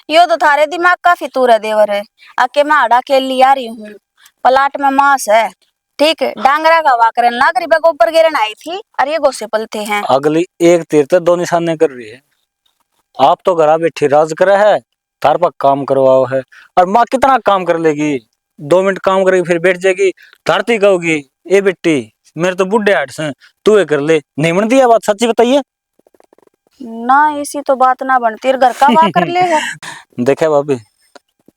यो तो थारे दिमाग का फितूर है देवर है आके मैं आड़ा खेल लिया रही हूँ पलाट में मांस है ठीक है डांगरा का हवा करन लाग रही ऊपर गिरन आई थी और ये गोसे पलते हैं। अगली एक तीर तक 2 निशाने कर रही है आप तो घर बैठी राज करे है तार पर काम करवाओ है और माँ कितना काम कर लेगी 2 मिनट काम करेगी फिर बैठ जाएगी धरती कहोगी ए बेटी मेरे तो बुढ़े हाथ से तू ये कर ले नहीं मन दिया बात सच्ची बताइए ना इसी तो बात ना बनती घर का वाह कर ले है। देखे भाभी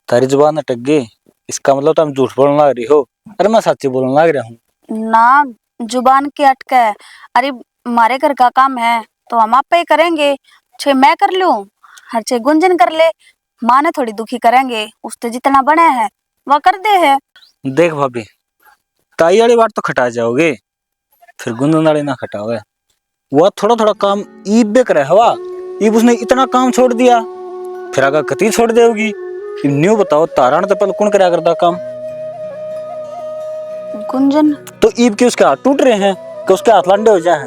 तारी जुबान अटक गई इसका मतलब तुम झूठ बोलने लग रही हो अरे मैं सच्ची बोलने लग रहा हूँ ना जुबान की अटक है अरे हमारे घर का काम है तो हम आप पे ही करेंगे छे मैं कर लूं हर छे गुंजन कर ले माँ ने थोड़ी दुखी करेंगे उससे जितना बने है वह कर दे है। देख भाभी ताई वाली बात तो खटा जाओगे फिर गुंजन वाली ना खटाओ वह थोड़ा थोड़ा काम ईब बे करे हवा ईब उसने इतना काम छोड़ दिया फिर अगर कती छोड़ देगी न्यू बताओ तारण तो पल कौन कराया करता काम गुंजन तो ईब के उसके हाथ टूट रहे हैं कि उसके हाथ लंडे हो जाए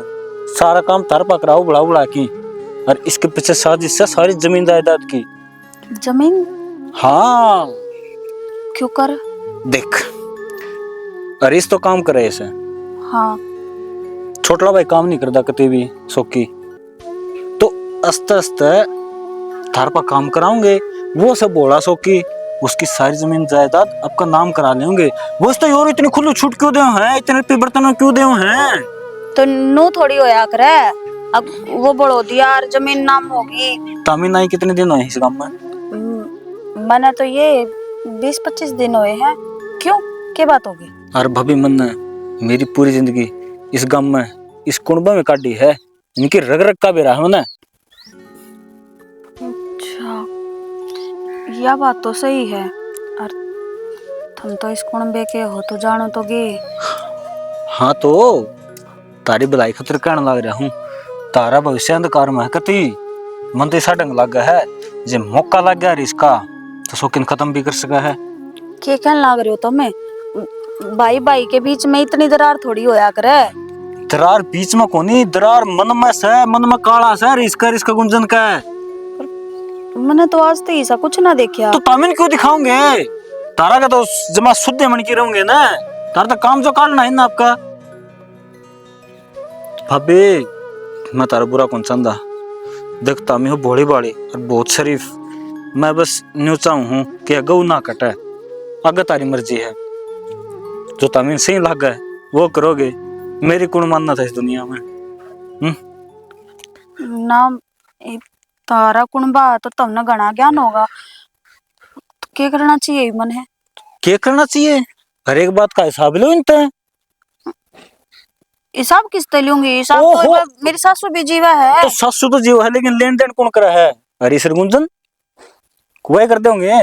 सारा काम तार पकड़ाओ बुढ़ा बुढ़ा की और इसके पीछे साजिश से सारी जमीन जायदाद की जमीन। हाँ क्यों कर देख अरिस तो काम करे ऐसे, हाँ छोटा भाई काम नहीं करता कते भी सोकी, तो आस्ते आस्ते थार पर काम कराऊंगे, वो सब बोला सोकी उसकी सारी जमीन जायदाद आपका नाम करा लेंगे। वो तो और इतनी खुली छूट क्यों दे हैं, इतने पे बर्तन क्यों दे हैं? तो नू थोड़ी होया करे, अब वो बढ़ो दिया और जमीन नाम होगी। तामी नाई कितने दिन हुए इस गांव में? मैंने तो ये 20-25 दिन हुए हैं। क्यों, क्या बात होगी? अरे भाभी मन ने मेरी पूरी जिंदगी इस गांव में इस कुनबा में काटी है, इनकी रग रग का बेरा है ना। अच्छा, यह बात तो सही है। और तुम तो इस कुनबे के हो तो जानो तो गे। हाँ तो तारी भलाई खतर कहने लग रहा हूँ, तारा भविष्य अंधकार में कती मन तो ऐसा ढंग लग गया है, जे मौका लग गया इसका तो शौकीन खत्म भी कर सका है। क्या कहने लग रहे हो तुम्हें? भाई भाई के बीच में इतनी दरार थोड़ी होया करे। दरार बीच में कोनी, दरार मन में से, मन में काला से रिस्का गुंजन का है। मैंने तो आज तक ऐसा कुछ ना देखा। तो तामिन क्यों दिखाओगे? तारा का तो जमा शुद्ध मन की रहोगे ना, तारा तो काम जो काटना है ना आपका। भाभी मैं तारा बुरा कौन चाहता, देखता मैं हूँ भोली बाड़ी और बहुत शरीफ, मैं बस न्यू चाहूँ हूँ कि गऊ ना कटे, अगर तारी मर्जी है जो तामिन सही लग गए वो करोगे, मेरी कौन मानना था इस दुनिया में। ना तारा कुणबा तो तुमने घना ज्ञान होगा, तो क्या करना चाहिए मन है? क्या करना चाहिए? हर एक बात का हिसाब लो इनते। हिसाब किसते लूंगी? हिसाब तो मेरी सासू भी जीवा है। तो सासू तो जीव है, लेकिन लेन देन कौन करा है? हरी सर गुंजन कुएं कर देंगे,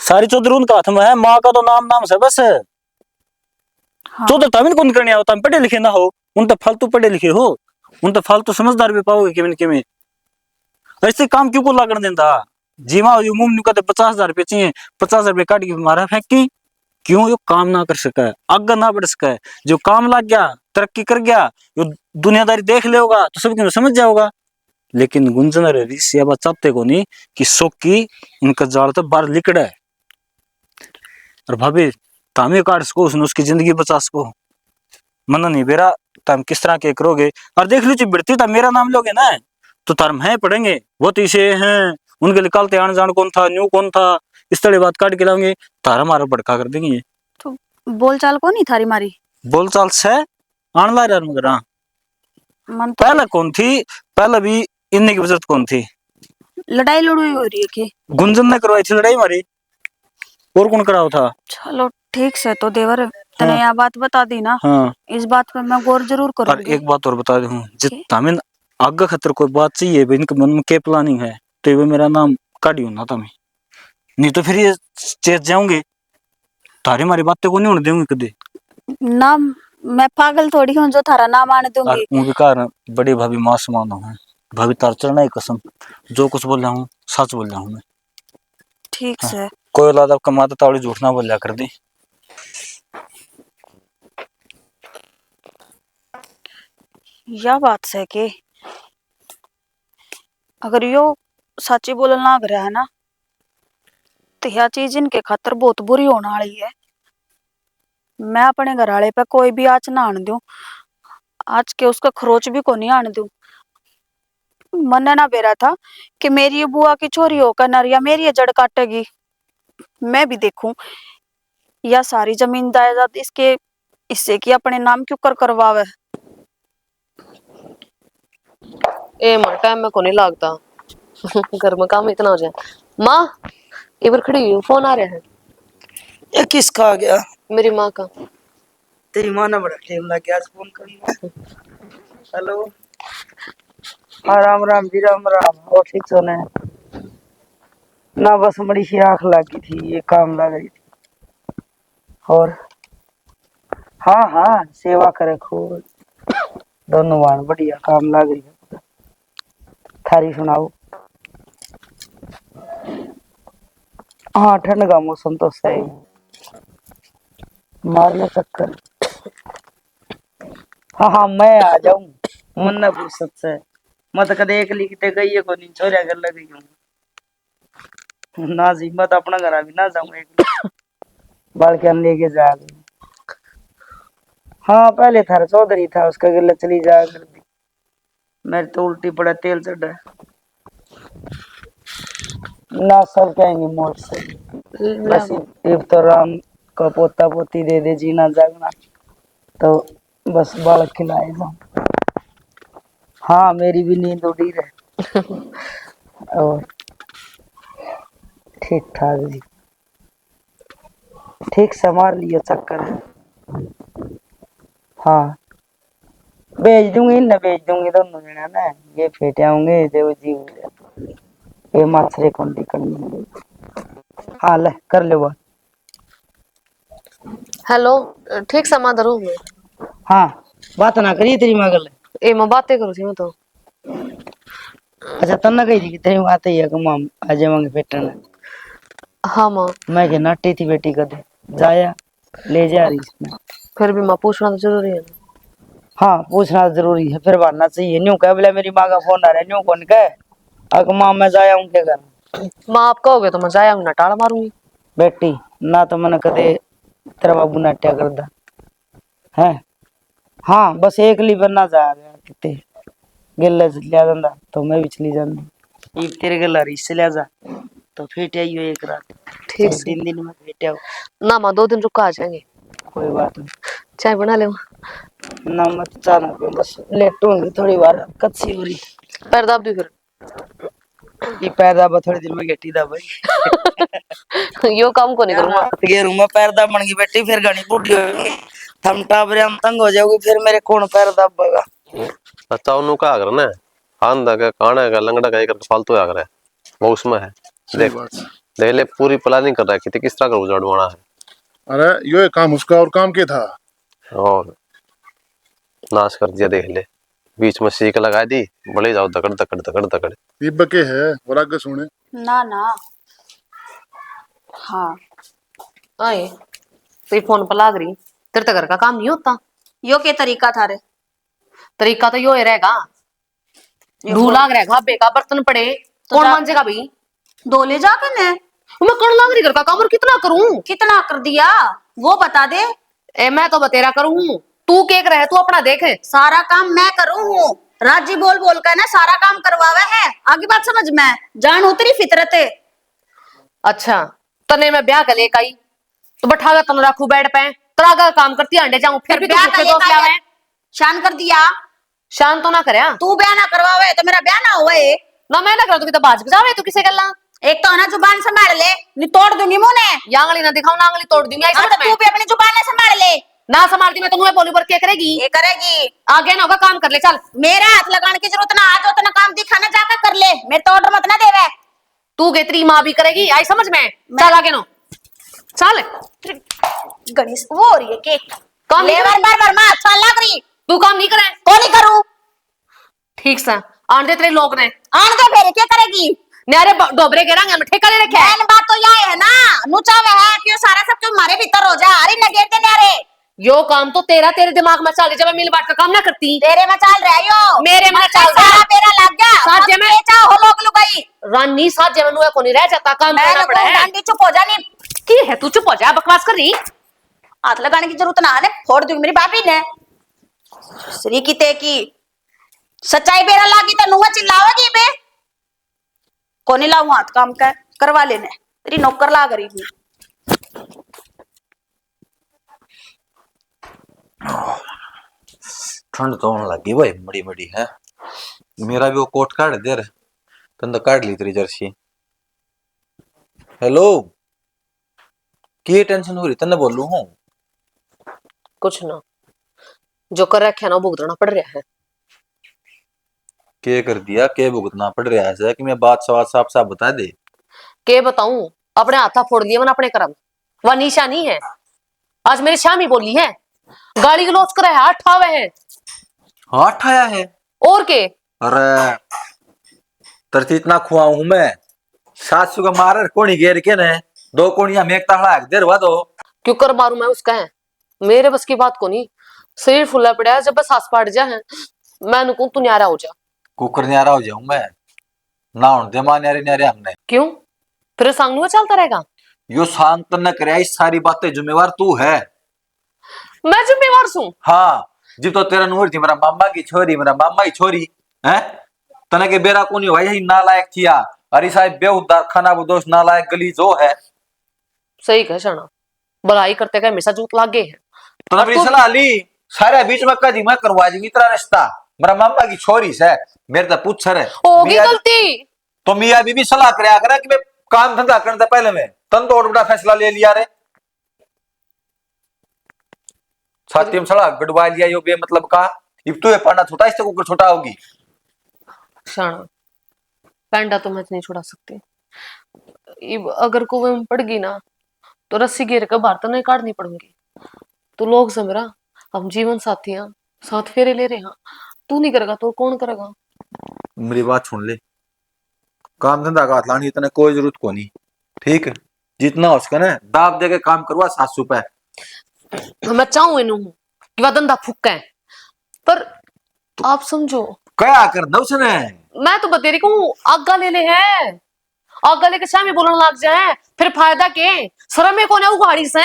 सारी चौधरी उनका हाथ में है, माँ का तो नाम से बस। हाँ। तो तमिन कौन करने आओ, तुम पढ़े लिखे ना हो, उन तो फालतू पढ़े लिखे हो, उन तो फालतू समझदार भी पाओगे किमें ऐसे काम क्यों को लागण देता? जीवा मुंह नु कहते 50,000 रुपये चाहिए, 50,000 रुपये काट के मारा फेंकी, क्यों? यो काम ना कर सका, आगे ना बढ़ सका, जो काम लग गया तरक्की कर गया, यो दुनियादारी देख ले होगा तो सब समझ जाओगा। लेकिन गुंजन ऋषि ये बात चाहते को नहीं कि सोकी इनका जाल तो बाहर लिकड़ा है। और भाभी तामी काट सको उसने उसकी जिंदगी बचा सको, मन नहीं बेरा तुम किस तरह के करोगे। और देख लीजिए बढ़ती था मेरा नाम लोगे ना तो धर्म है पढ़ेंगे, वो तो इसे हैं उनके निकालते आने जान कौन था, न्यू कौन था, इस तरह बात काट के लाओगे, तारा मारा भड़का कर देंगे। तो बोलचाल को नहीं थारी मारी? बोलचाल से आन ला यार मगर मन तो पहले कौन थी, पहले भी इन्हीं की वजह कौन थी? लड़ाई लड़ाई हो रही है कि गुंजन ने करवाई थी लड़ाई मारी, और कौन कराओ था? चलो ठीक से तो देवर तने हाँ। यह बात बता दी ना, हाँ। इस बात पे मैं गौर जरूर और करूंगी। एक बात और बता दूं, जितना आगे खतर कोई बात चाहिए इनके मन में क्या प्लानिंग है तो ये मेरा नाम काटियो ना तमें, नहीं तो फिर ये चेत जाऊंगे, तारी मारी बातें को नहीं होने देंगे कभी ना। मैं पागल थोड़ी हूँ जो थारा नाम आने दूंगी। उनके कारण बड़ी भाभी मां समान हूँ, भाभी तार चढ़ना ही कसम, जो कुछ बोल रहा हूँ सच बोल रहा हूँ मैं। ठीक हाँ। से कोई औलाद आपका माता तावड़ी झूठ ना बोलिया कर दी। यह बात से कि अगर यो सच्ची बोलना लग रहा है ना तो यह चीज इनके खातर बहुत बुरी होने वाली है। मैं अपने घर वाले पे कोई भी आँच ना आने दूं, आज के उसका खरोच भी को नहीं आने दूं। मन ना बेरा था कि मेरी ये बुआ की छोरी होकर नरिया मेरी ये जड़ काटेगी। मैं भी देखूं या सारी जमीन जायदाद इसके इससे की अपने नाम क्यों करवावे। ए मां टाइम में को नहीं लगता घर में काम इतना हो जाए। माँ इधर खड़ी हूँ, फोन आ रहा है। ये किसका आ गया? मेरी माँ का। तेरी माँ ने बड़ा टाइम लग गया आज फोन करना। हेलो, हाँ राम राम जी, राम राम। और ठीक तो ने ना, बस बड़ी सी आँख लगी थी, ये काम लग रही थी। और हाँ हाँ सेवा करे खूब, दोनों बार बढ़िया काम लग रही है। थारी सुनाओ। हाँ ठंड का मौसम तो सही, मार ले चक्कर। हाँ हाँ मैं आ जाऊं, मन न फुर्सत से, मत कदे एक लिखते गई है को नहीं छोरिया कर लगी हूँ ना जी, मत अपना घर भी ना जाऊं एक। बालकन लेके जा। हाँ पहले थारा चौधरी था, उसका गिल्ला चली जा कर दी। मेरे तो उल्टी पड़ा, तेल चढ़ा ना, सब कहेंगे मौत से। बस एक तो राम का पोता पोती दे दे जीना जागना, तो बस बालक खिलाए जाऊं। हाँ मेरी भी नींद उड़ी रहे। और ठीक ठाक जी, ठीक संभाल लियो चक्कर है। हाँ भेज दूंगी न, भेज दूंगी दोनों जना ना, ये फेटे आऊंगे देव जी। ये माछरे कौन करनी। हाँ ले कर ले बात। हेलो, ठीक समा धरो मैं। हाँ बात ना करिए तेरी मगल। ए मैं बातें करूँ थी मैं तो। अच्छा तन्ना कही थी कि तेरी बात ही है कि माम आ जाएंगे पेटना। हाँ माँ। मैं के नाटी थी बेटी कदे जाया ले जा रही इसमें। फिर भी माँ पूछना तो जरूरी है। हाँ पूछना जरूरी है, फिर बनना चाहिए। न्यू कह बोले मेरी माँ का फोन आ रहा है, न्यू कौन कह अग माँ मैं जाया हूँ क्या कर। माँ आप कहोगे तो मैं जाया हूँ, नटाड़ मारूंगी। बेटी ना तो मैंने कदे तेरा बाबू नाट्या करदा है। हाँ बस एक ली बनना जा गया कितने गिल्ले से लिया जाता तो मैं भी चली जाती। एक तेरे गिल्ला रिश्ते लिया जा तो फिर आइयो एक रात। ठीक चाहे से। 3 दिन में फिर आओ। ना माँ 2 दिन रुक आ जाएंगे। कोई बात नहीं, चाय बना ले। ना मत जाना पे बस लेट होंगी थोड़ी बार कच्ची हो रही। पैर दाब दी फिर। ये पैदा बा थोड़ी देर में गेटी दा भाई। यो काम को नहीं करूँगा। ये रूम में पैदा बन गई बेटी, फिर घनी बूढ़ी होगी, थम टाबरे हम तंग हो जाओगी, फिर मेरे कौन पैर दबेगा। अच्छा उन्होंने कहा कर ना, आंधा का काना का लंगड़ा का एक फालतू आ कर है वो उसमें है। देख देख ले पूरी प्लानिंग कर रहा है कि किस तरह का उजाड़वाना है। अरे यो काम उसका और काम के था और नाश कर दिया। देख ले बीच में सीख लगा दी, बड़े जाओ दकड़ दकड़ दकड़ दकड़। ये बके है और आगे सुने। ना ना। हाँ आए तो फोन पर लाग रही, तेरे तो घर का काम नहीं होता। यो के तरीका था रे। तरीका तो यो ही रहेगा, ढू लाग रहेगा बेका बर्तन पड़े तो कौन मांजेगा भाई। दो ले जाके ने मैं कौन लाग रही घर का काम और कितना करूं। कितना कर दिया वो बता दे। ए मैं तो बतेरा करूं, तू केक रहे तू अपना देख। सारा काम मैं करूं हूँ, राजी बोल बोल कर ना सारा काम करवावे है। आगे बात समझ में जान उतरी फितरत है। अच्छा तने मैं ब्याह कर लेकर आई तो बैठागा तन रखू बेड पे तरागा काम करती अंडे जाऊं फिर भी ब्याह तू दोस्त लावे। शान कर दिया। शान तो ना करे तू ब्याह ना करवावे तो मेरा ब्याह ना हुए ना मैं ना करूं तो बाज बजावे तू किसे गल्ला। एक तो है ना जुबान संभाल ले, नहीं तोड़ दूंगी मुंह ने। यांगली ना दिखाऊं नांगली तोड़ दूंगी ऐसा तो तू भी अपनी जुबान संभाल ले। ना संभालती मैं तो मुंह बोलू पर क्या करेगी। ये करेगी आगे ना होगा काम कर ले चल। मेरे हाथ लगाने की जरूरत ना, आज उतना काम दिखाना जाकर कर ले, मेरे तो ऑर्डर मत ना देवे। तू गेतरी माँ भी करेगी आई समझ में। चल आगे नो चल। गणेश वो हो रही है के काम नहीं लेवर बार बार मां अच्छा लग रही। तू काम नहीं करे कौन नहीं करूं। ठीक सा आन दे तेरे लोग ने आन दे फिर क्या करेगी। न्यारे डोबरे के रंग में ठेका ले रखे मेन बात तो यह है ना नुचावे है कि सारा सब क्यों मारे भीतर हो जा। अरे नगेट दे न्यारे यो काम तो तेरे दिमाग में चल जब मैं मिल बाट का काम ना करती। तेरे में चल रहा है यो मेरे में चल रहा सारा तेरा लग गया साध्य में चाहो लोग लुगाई रानी साध्य में नुए को नहीं रह जाता काम करना पड़ा है। डांडी चुप हो जानी की है तू चुप हो जा बकवास कर रही। हाथ लगाने की जरूरत ना है, फोड़ दूंगी मेरी भाभी ने श्री की ते की सच्चाई बेरा लागी तो नुआ चिल्लावेगी बे। कोनी लाऊं हाथ काम का करवा लेने तेरी नौकर लाग रही हूँ। ठंड तो होने लगी भाई बड़ी बड़ी है। मेरा भी वो कोट काट दे रहे तन तो काट ली तेरी जर्सी। हेलो की टेंशन हो रही तन्ने बोलू हूँ। कुछ ना जो कर रखे ना भुगतना पड़ रहा है। के कर दिया के भुगतना पड़ रहा है कि मैं बात सवाल साफ साफ बता दे। के बताऊं अपने हाथा फोड़ लिए मैंने अपने कर्म। वह निशा नहीं है आज मेरी शामी बोली है गाड़ी गलोच कर है ठावे है। हाथ आया है और के अरे तरती इतना खुआ हूं मैं सासू का मार कोनी घेर के ने 2 कोनिया में एक ताड़ा देर बाद हो क्यों कर मारू मैं उसका है मेरे बस की बात को नहीं। शरीर फुला पड़ा है जब बस सांस पाट जा है मैं नुकू तू न्यारा हो जा। कुकर न्यारा हो जाऊं मैं ना दे मां न्यारे न्यारे हमने क्यों फिर संग में चलता रहेगा। यो शांत न करे, इस सारी बातें जिम्मेवार तू है। मैं जिम्मेवार हूँ। हाँ, जब तो तेरा नूर थी मेरा मामा की छोरी, मेरा मामा की छोरी है, तने के बेरा को नहीं हुआ, यही नालायक किया। अरे साहब बेउद्धार खाना बदोश नालायक गली जो है। सही कह शाना, भलाई करते का हमेशा जूत लागे है। तो मेरी सलाह ली, सारे बीच में कदी मैं करवा दूंगी तेरा रिश्ता, मेरा मामा की छोरी से, मेरे तो पूछ रहे होगी गलती तो मियाँ बीबी सलाह कराया करे कि मैं काम धंधा करने से पहले में तन तो बड़ा फैसला ले लिया रे। छाती में सलाह गड़वा लिया यो बे मतलब का, इब तू ये पढ़ना छोटा, इससे कुकर छोटा होगी। शाना पैंडा तो मैं नहीं छुड़ा सकती। इब अगर कुएं में पड़ गई ना तो रस्सी घेर कर बाहर तो नहीं काटनी पड़ूंगी। तो लोग समरा हम जीवन साथी हैं, साथ फेरे ले रहे हैं, तू नहीं करेगा तो कौन करेगा। मेरी बात सुन ले, काम धंधा का हाथ लानी इतने कोई जरूरत को नहीं, ठीक है, जितना हो सके ना दाब दे के काम करवा 700 रुपए। मैं चाहूं इन कि वह धंधा फुक्का है, पर आप समझो क्या कर दो उसने। मैं तो बतेरी को आगा ले ले है, आगा लेके सामने बोलने लग जाए फिर फायदा के, शर्म में कौन है उगाड़ी से।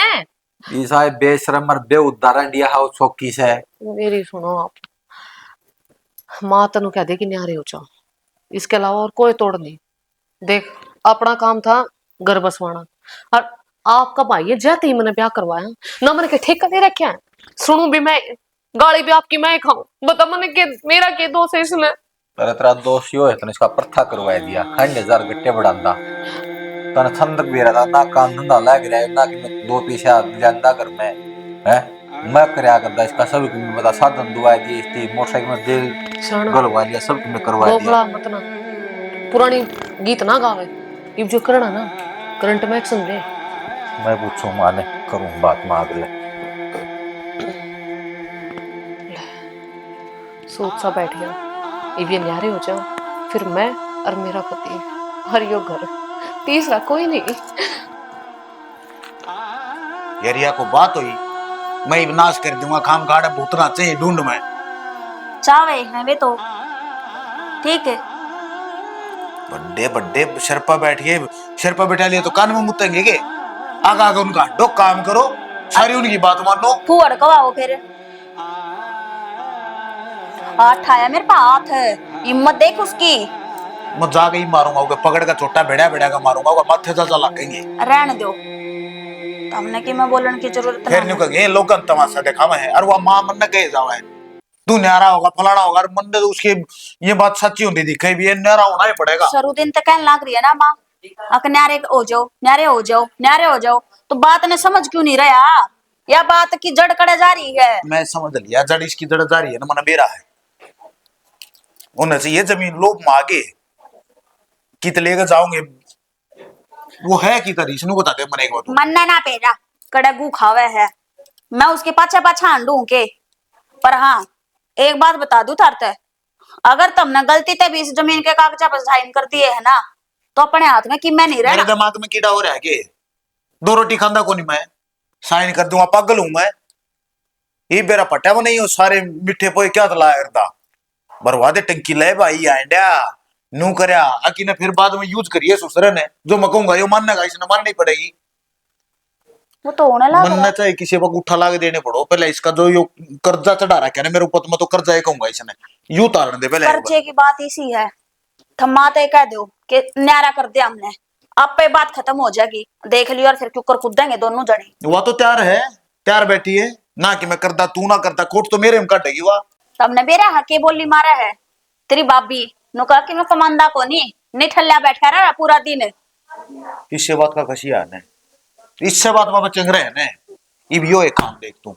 ये साहब बेशरम और बेउदारण दिया है चौकी से। मेरी सुनो आप, माँ तनु कह दे कि न्यारे हो जाओ, इसके अलावा और कोई तोड़ नहीं। देख अपना काम था घर बसवाना, और आपका भाई है जाते ही मैंने ब्याह करवाया ना, मैंने के ठेका दे रखा है, सुनू भी मैं, गाली भी आपकी मैं खाऊं, बता मैंने के मेरा के दोष है इसमें। तेरा तेरा दोष यो है, तने इसका प्रथा करवा दिया, 1000 गट्टे बढ़ांदा, तने छंदक भी रहा ना, काम धंधा लग रहा है ना, कि मैं 2 पैसा लेंदा घर में है, मैं करया करदा इसका सब की मैं बता, साधन दुआ दी, इसकी मोटरसाइकिल में दिल गलवा लिया, सब की मैं करवा दिया। बोखला मत ना, पुरानी गीत ना गावे, इब जो करना ना करंट में एक्शन ले। मैं पूछूं माने करूं बात मांग ले। सोच सा बैठ गया, इब ये न्यारे हो जाओ, फिर मैं और मेरा पति और यो घर, तीसरा कोई नहीं। एरिया को बात हुई, मैं विनाश कर दूंगा, खाम खाड़ा भूतना चाहिए ढूंढ में। चावे हैं वे तो ठीक है। बड्डे बड्डे शर्पा बैठिए, शर्पा बैठा लिए तो कान में मुतेंगे के, आगा आगा उनका डो काम करो, सारी उनकी बात मानो। फुअर कवाओ फिर, हाथ आया मेरे पास हाथ है, हिम्मत देख उसकी। मैं जाके ही मारूंगा, उसे पकड़ का छोटा भेड़ा भेड़ा का मारूंगा, वो माथे जा लगेंगे। रहने दो, तुमने की मैं बोलने की जरूरत फिर न्यू कहेंगे लोग तमाशा देखा मैं है, और वो मां मन कहे जावा है तू न्यारा होगा फलाना होगा, मन ने तो उसकी ये बात सच्ची होती थी, कहीं भी ये न्यारा होना ही पड़ेगा। शुरू दिन तक कहने लग रही है ना माँ, अक न्यारे हो जाओ, न्यारे हो जाओ, न्यारे हो जाओ, तो बात ने समझ क्यों नहीं रहा, या बात की जड़ कड़े जा रही है। मैं समझ लिया, जड़ इसकी जड़ जा रही है ना, मन मेरा है उन्हें से ये जमीन लोग मांगे कित लेकर जाओगे, वो है की तरी इसनु बता दे मने को तो मन्ना ना पेरा कड़गू खावे है, मैं उसके पाछा पाछा हांडू के। पर हाँ एक बात बता दूं थारते, अगर तुमने गलती से भी इस जमीन के कागजा पर साइन कर दिए है ना, तो अपने हाथ में कि मैं नहीं मेरे रहना। दिमाग में कीड़ा हो रहा है के 2 रोटी खांदा को नहीं, मैं साइन कर दूंगा, पागल हूं मैं। ये बेरा पट्टा वो नहीं हो, सारे मिठे पोए क्या तला करता बर्बाद टंकी ले भाई आंडा नू करया अकी ने, फिर बाद में यूज करिए सुसरे ने, जो मैं कहूंगा यो मानने इसने माननी पड़ेगी। वो तो होने लगा मनना चाहिए किसी वक्त उठा लाके देने पड़ो, पहले इसका जो यो कर्जा चढ़ा रखा है मेरे ऊपर, मैं तो कर्जा ही कहूंगा इसने, यू तारण दे पहले। कर्जे की बात इसी है, थमाते कह दो कि न्यारा कर दिया हमने, अब पे बात खत्म हो जाएगी, देख लियो, और फिर क्यों कर कूदेंगे दोनों जने। वह तो तैयार है, तैयार बैठी है ना कि मैं करता तू ना करता, कोट तो मेरे में काटेगी वह। तुमने बेरा हके बोली मारा है, तेरी बाबी नु कहा कि मैं कमांदा को नहीं ठल्ला बैठा रहा पूरा दिन। इससे बात का खसिया है, इससे बात बाबा चंग रहे हैं, इब यो एक काम देख तू,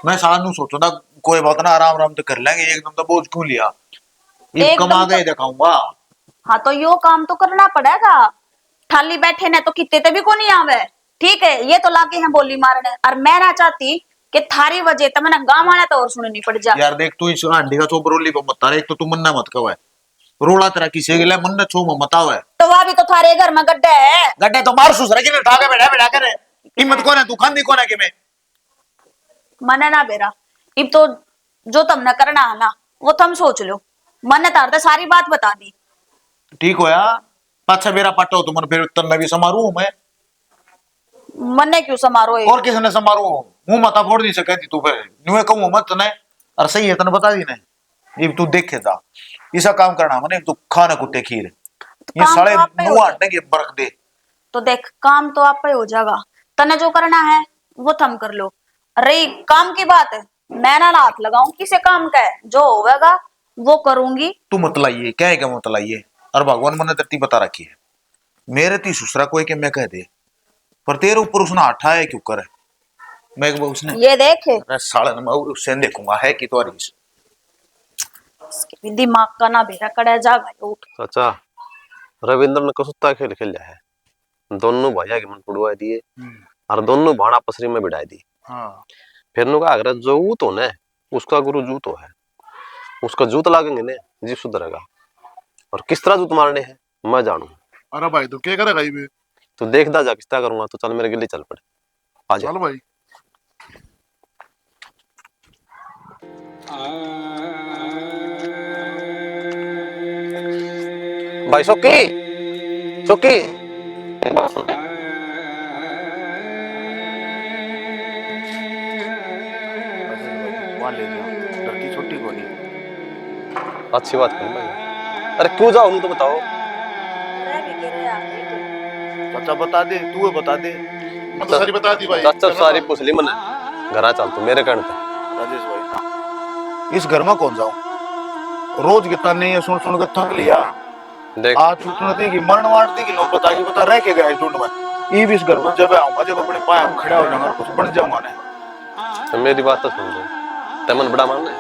मैं सारा नू सोचो ना कोई बात ना, आराम आराम तो कर लेंगे, एकदम तो बोझ क्यों लिया, इब कमा गए दिखाऊंगा। हाँ तो यो काम तो करना पड़ेगा, थाली बैठे ने तो कितने ते भी को नहीं आवे, ठीक है, ये तो लागे हैं बोली मारने, और मैं ना चाहती कि थारी वजह तो मैंने गाँव वाला तो और सुननी पड़ जा। यार देख तू इस आंटी का चोप रोली पर मत रहा, एक तो तू मन्ना मत कवे, रोला तेरा किसी के लिए मन न छो मत आवे, तो वह भी तो थारे घर में गड्ढे है, गड्ढे तो मार सुस रहे उठा के बैठा बैठा करे, हिम्मत कौन है तू खांदी कौन है कि मैं मने ना बेरा, इब तो जो तुमने करना है ना वो तुम सोच लो, मैंने तारते सारी बात बता दी। ठीक होया, पाछा मेरा पट्टो तुम फिर तन्ने भी समारू मैं, मन्ने क्यों समारोह है? और किसने समारोह मुंह माता फोड़ नहीं सके थी तू फिर न्यू कहूँ मत ने और सही है तने बता दी ने ये तू देखे था ऐसा काम करना मने तू खाना कुट्टे खीर ये काम साले तो आप पे मुंह हो हटने की बरक दे। तो देख काम तो आप पे हो जाएगा, तने जो करना है वो थम कर लो। रही काम की बात, मैं ना हाथ लगाऊं किसे काम का है, जो होगा वो करूंगी। तू मत लाइए क्या है क्या मत लाइए और भगवान मैंने तेरी बता रखी है मेरे ती सुसरा कोई के मैं कह दे पर तेरे ऊपर उसने आठा है क्यों करे मैं एक बार उसने ये देख अरे साले मैं उससे देखूंगा है कि तुम्हारी इसके भी दिमाग का ना बेरा कड़ा जागा ये उठ। चाचा रविंद्र ने कसुत्ता खेल खेल है, दोनों भैया के मन पुड़वा दिए और दोनों भाण आपसरी में बिठाई दी। हाँ फिर नु का जो तो ने उसका गुरु जूतो है, उसका जूत लागेंगे ने जीव सुधरेगा। और किस तरह जूत मारने हैं मैं जानू। अरे भाई तू क्या करेगा ये तू देखदा जा किस तरह करूंगा, तो चल मेरे गिल्ली चल पड़े आ जा। चल भाई भाई सोकी सोकी मान ले लड़की छोटी को नहीं अच्छी बात कर भाई। अरे क्यों जाओ तो बताओ। चाचा बता दे तू बता दे मैं तो सारी बता दी भाई चाचा सारी पुछली मने घरा चल तू मेरे कहने पे। राजेश भाई इस घर में कौन जाऊं रोज कितना नहीं है सुन सुन के थक लिया देख आज सुनती कि मरण वाटती कि नौबत आई बता रह के गया ढूंढ में ये भी इस घर में जब आऊंगा जब अपने पाया खड़ा हो जाऊंगा कुछ बन जाऊंगा ने तो मेरी बात तो सुन ले, तेमन बड़ा मानना है।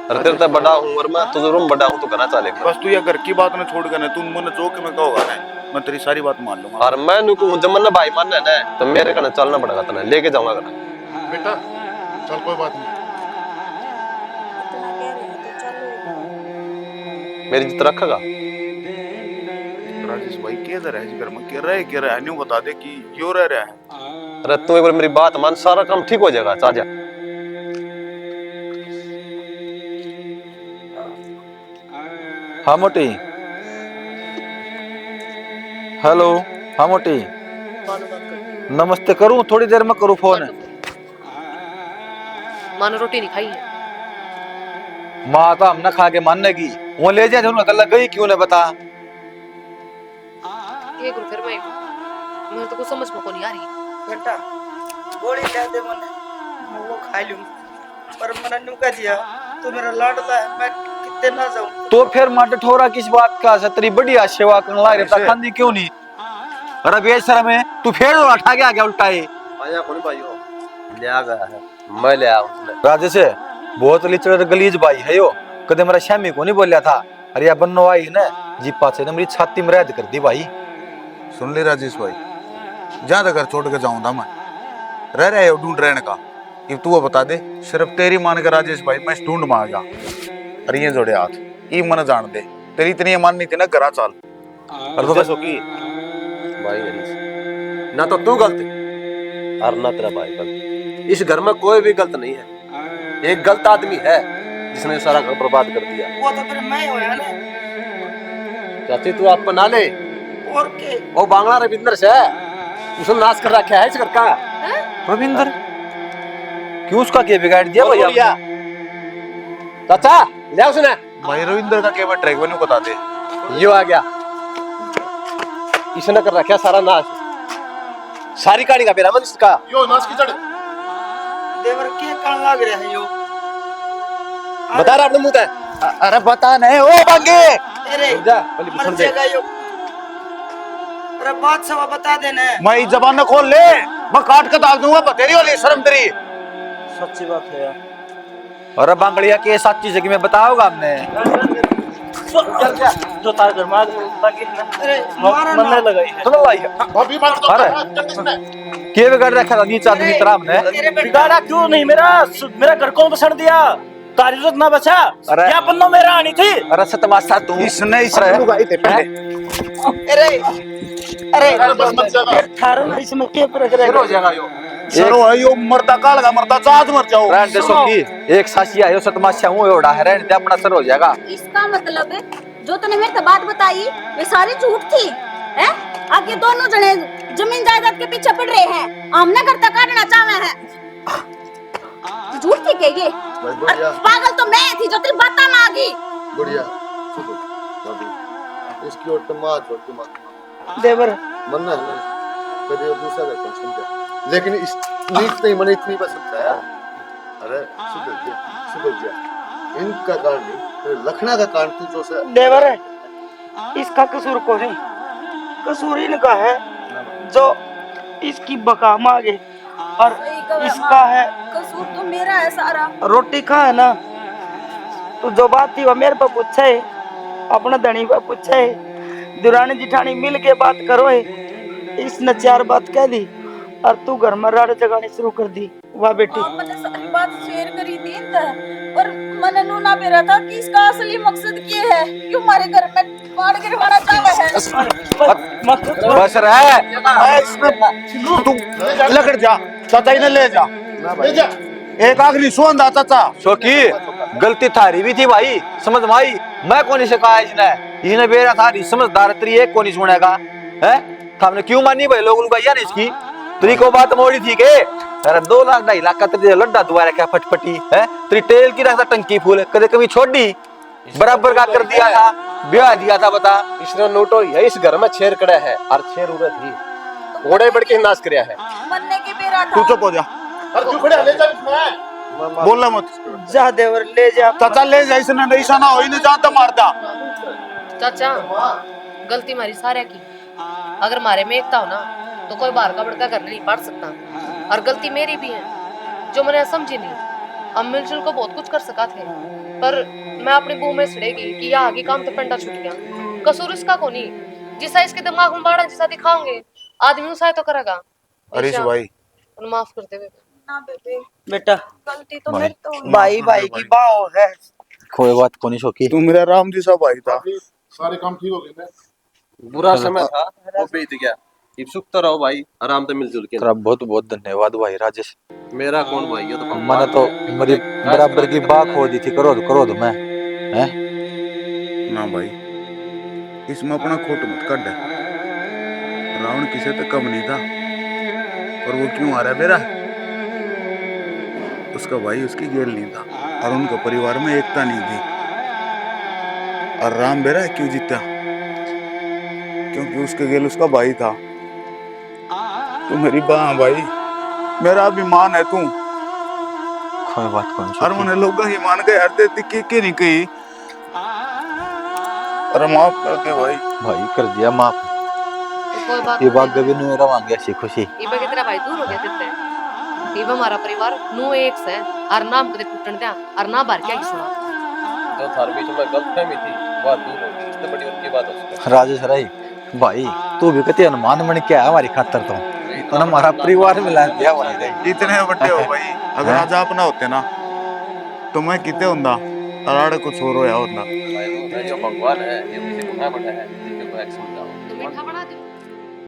अरे तेरे तो बड़ा हूं और मैं तुझे रूम बड़ा हूं तो घरा चलेगा। बस तू ये घर की बात न छोड़ कर ना तू मन चौक में कहोगा ना मैं तेरी सारी बात मान लूंगा और मैं नु को जब मन भाई मानना है ना तो मेरे कने चलना पड़ेगा, तने लेके जाऊंगा घर। बेटा चल कोई बात नहीं मेरी इज्जत रखेगा। राजेश भाई किधर है इस घर में क्या रहा है न्यू बता दे कि क्यों रह रहा है। अरे तू एक बार मेरी बात मान, सारा काम ठीक हो जाएगा। चाचा हाँ मोटी हेलो हाँ मोटी नमस्ते करूं थोड़ी देर में करूं फोन। माँ ने रोटी नहीं खाई है। माँ तो हम न खा के मानने की वो ले जाए लग गई क्यों ने बता। ये गुरु फिर मैं तो कुछ समझ में को नहीं आ रही। बेटा गोली ले दे मैं वो खा लूं पर मैंने नुका दिया तू मेरा लाडला है मैं कितने ना जाऊं। तो फिर मट ठोरा किस बात का सतरी बढ़िया सेवा करने ला रहता खांदी क्यों नहीं। अरे बेशरम है तू फिर उठा के आ गया उल्टाए। आया कौन भाई हो ले आ गया है मैं ले आऊं। राजे से बहुत लिचड़ गलीज भाई है यो कदे मेरा श्यामी को नहीं बोलिया था। अरे या बन्नो आई ना जी पाछे ने मेरी छाती में रैद कर दी भाई। सुन ले राजेश भाई जहां तक घर छोड़ के जाऊंगा मैं रह रहे हो ढूंढ रहने का कि तू बता दे सिर्फ तेरी मान के राजेश भाई मैं ढूंढ मार जा। अरे ये जोड़े हाथ ये मन जान दे तेरी इतनी माननी थी ना घरा चाल। और तो सो की भाई ना तो तू गलत और ना तेरा भाई गलत। इस घर में कोई भी गलत नहीं है, एक गलत आदमी है जिसने सारा घर बर्बाद कर दिया। वो तो फिर मैं होया ना चाची तू आप बना ले और के वो बांग्ला रविंद्र से उसने नाश कर रखा है इस घर का। रविंद्र क्यों उसका क्या बिगाड़ दिया भैया। चाचा ले उसने भाई रविंद्र का क्या मैं ट्रैक बनो बता दे। यो आ गया इसने कर रखा सारा नाश, सारी कहानी का बेरा मन इसका। यो नाश की जड़ देवर के कान लाग रहा है यो बता रहा अपने मुंह ते। अरे बता नहीं ओ बागे अरे जा पहले मर पूछ दे। जाएगा यो। अरे बात सब बता देना मैं इस जबान न खोल ले मैं काट के डाल दूंगा तेरी वाली शर्म तेरी। सच्ची बात है यार। अरे बांगड़िया के सच्ची जगह में बताओगा हमने जो तार घर मार अरे मरने लगाई है तो लाई भाभी मार दो अरे के बिगाड़ रखा था नीच आदमी तरह हमने। बिगाड़ा क्यों नहीं, मेरा घर कौन बसड़ दिया, तारी जरूरत ना बचा। अरे क्या बन्नो मेरा आनी थी। अरे सतमाशा तू इसने इसे लुगाई थे पहले। अरे बस मत जा थारो इसमें के पर फिर हो जाएगा यो। सरो है यो मरता काल का मरता चाद मर जाओ। रहने दे सोकी एक सासी आयो सतमाशा हूं ओड़ा है रहने दे अपना सर हो जाएगा। इसका मतलब है जो तूने मेरे से बात बताई वे सारी झूठ थी हैं? आगे दोनों जने जमीन जायदाद के पीछे पड़ रहे हैं, हमने करता काटना चाहे हैं। झूठ थी क्या ये? पागल तो मैं थी जो तेरी बातें मांगी। बढ़िया इसकी ओर तो माँ छोड़ के माँ देवर मरना है ना कभी और दूसरा करता समझा लेकिन इस नीच नहीं मैंने इतनी बार समझाया अरे सुधर जा इनका कारण नहीं तेरे लखना का कारण तू जो से देवर है, इसका कसूर को नहीं, कसूर इनका है जो इसकी बका मांगे और इसका है कसूर तो मेरा है सारा। रोटी खा है ना, तो जो बात थी वो मेरे पे पूछे, अपना धनी पे पूछे, दुरानी जिठानी मिल के बात करो है। इसने 4 बात कह दी और तू घर में राड़ जगानी शुरू कर दी। वाह बेटी, मैंने सारी बात शेयर करी थी पर मैंने नूना बेरा था कि इसका असली मकसद ये है क्यों हमारे घर में बाढ़ गिरवाना चाहे है। बस रहे तू लकड़ जा चाचा इन्हें ले जा एक आखिरी सोन दा चाचा शोकी गलती थारी भी थी भाई, समझ माई मैं कौन शिकाया इसने बेरा थारी समझदार तरी एक कौन सुनेगा है हमने क्यों मानी भाई लोग उनका यार इसकी तेरी को बात मोड़ी थी के अरे 2 लाख 2.5 लाख का तेरे लड्डा दोबारा क्या फटफटी है तेरी टेल की रखता टंकी फूल कदे कभी छोड़ दी बराबर का कर दिया था ब्याह दिया था बता इसने नोटो है इस घर में छेर कड़ा है और छेर उड़त ही घोड़े बढ़ के नाश करया है मरने के बेरा था। तू चुप हो जा अरे तू खड़े ले जा इसमें बोलना मत जा देवर ले जा चाचा ले जा इसने नहीं साना हो ही नहीं जानता मारता चाचा गलती हमारी सारे की अगर मारे में एकता हो ना तो कोई बाहर का बड़का घर नहीं पड़ सकता और गलती मेरी भी है जो मैंने समझी नहीं। हम मिलजुल को बहुत कुछ कर सका थे पर मैं अपनी बहू में सड़ेगी कि यहाँ आगे काम तो पेंटा छूट गया कसूर इसका को नहीं जिसा इसके दिमाग में बाड़ा जिसा दिखाओगे आदमी उसा तो करेगा। हरीश भाई माफ कर दे ना बेबे बेटा, गलती तो मेरी तो भाई भाई की बाहो है, कोई बात को नहीं शोकी तू मेरा राम जी सा भाई था सारे काम ठीक हो गए ना बुरा समय था वो बीत गया अब सुख तो रहो भाई आराम से मिलजुल के तेरा बहुत बहुत धन्यवाद भाई राजेश मेरा कौन भाई है तो मैंने तो मेरी बराबर की बात हो दी थी करो तो मैं हैं ना भाई इसमें अपना खोट मत कर दे रावण किसे तो कम नहीं था और वो क्यों आ रहा है मेरा उसका भाई उसकी गेल नहीं था और उनके परिवार में एकता नहीं थी और राम बेरा क्यों जीता क्योंकि उसके गेल उसका भाई था। तू मेरी बाँ भाई मेरा अभिमान है तू कोई बात को और मैंने लोग ही मान गए हर देती की नहीं कही अरे माफ कर दे भाई भाई कर दिया माफ कोई बात ये बात कभी नहीं रवांगे ऐसी खुशी इबा के तेरा भाई दूर हो गया तेरे इबा हमारा परिवार नु एक से और नाम कदे टूटन दिया और ना बार क्या सुना जो थार बीच में गलतफहमी थी बात दूर हो गई इससे बड़ी और की बात हो सकती राजेश राई भाई तू भी कहते अनुमान मन क्या है हमारी खातर तो हमारा परिवार मिला दिया भाई इतने बड़े हो भाई अगर आज आप ना होते ना तो मैं कितने होंदा अराड़ कुछ और होया होता है जो भगवान है ये किसी को ना बना है जिसको एक समझाओ तो मीठा बना दे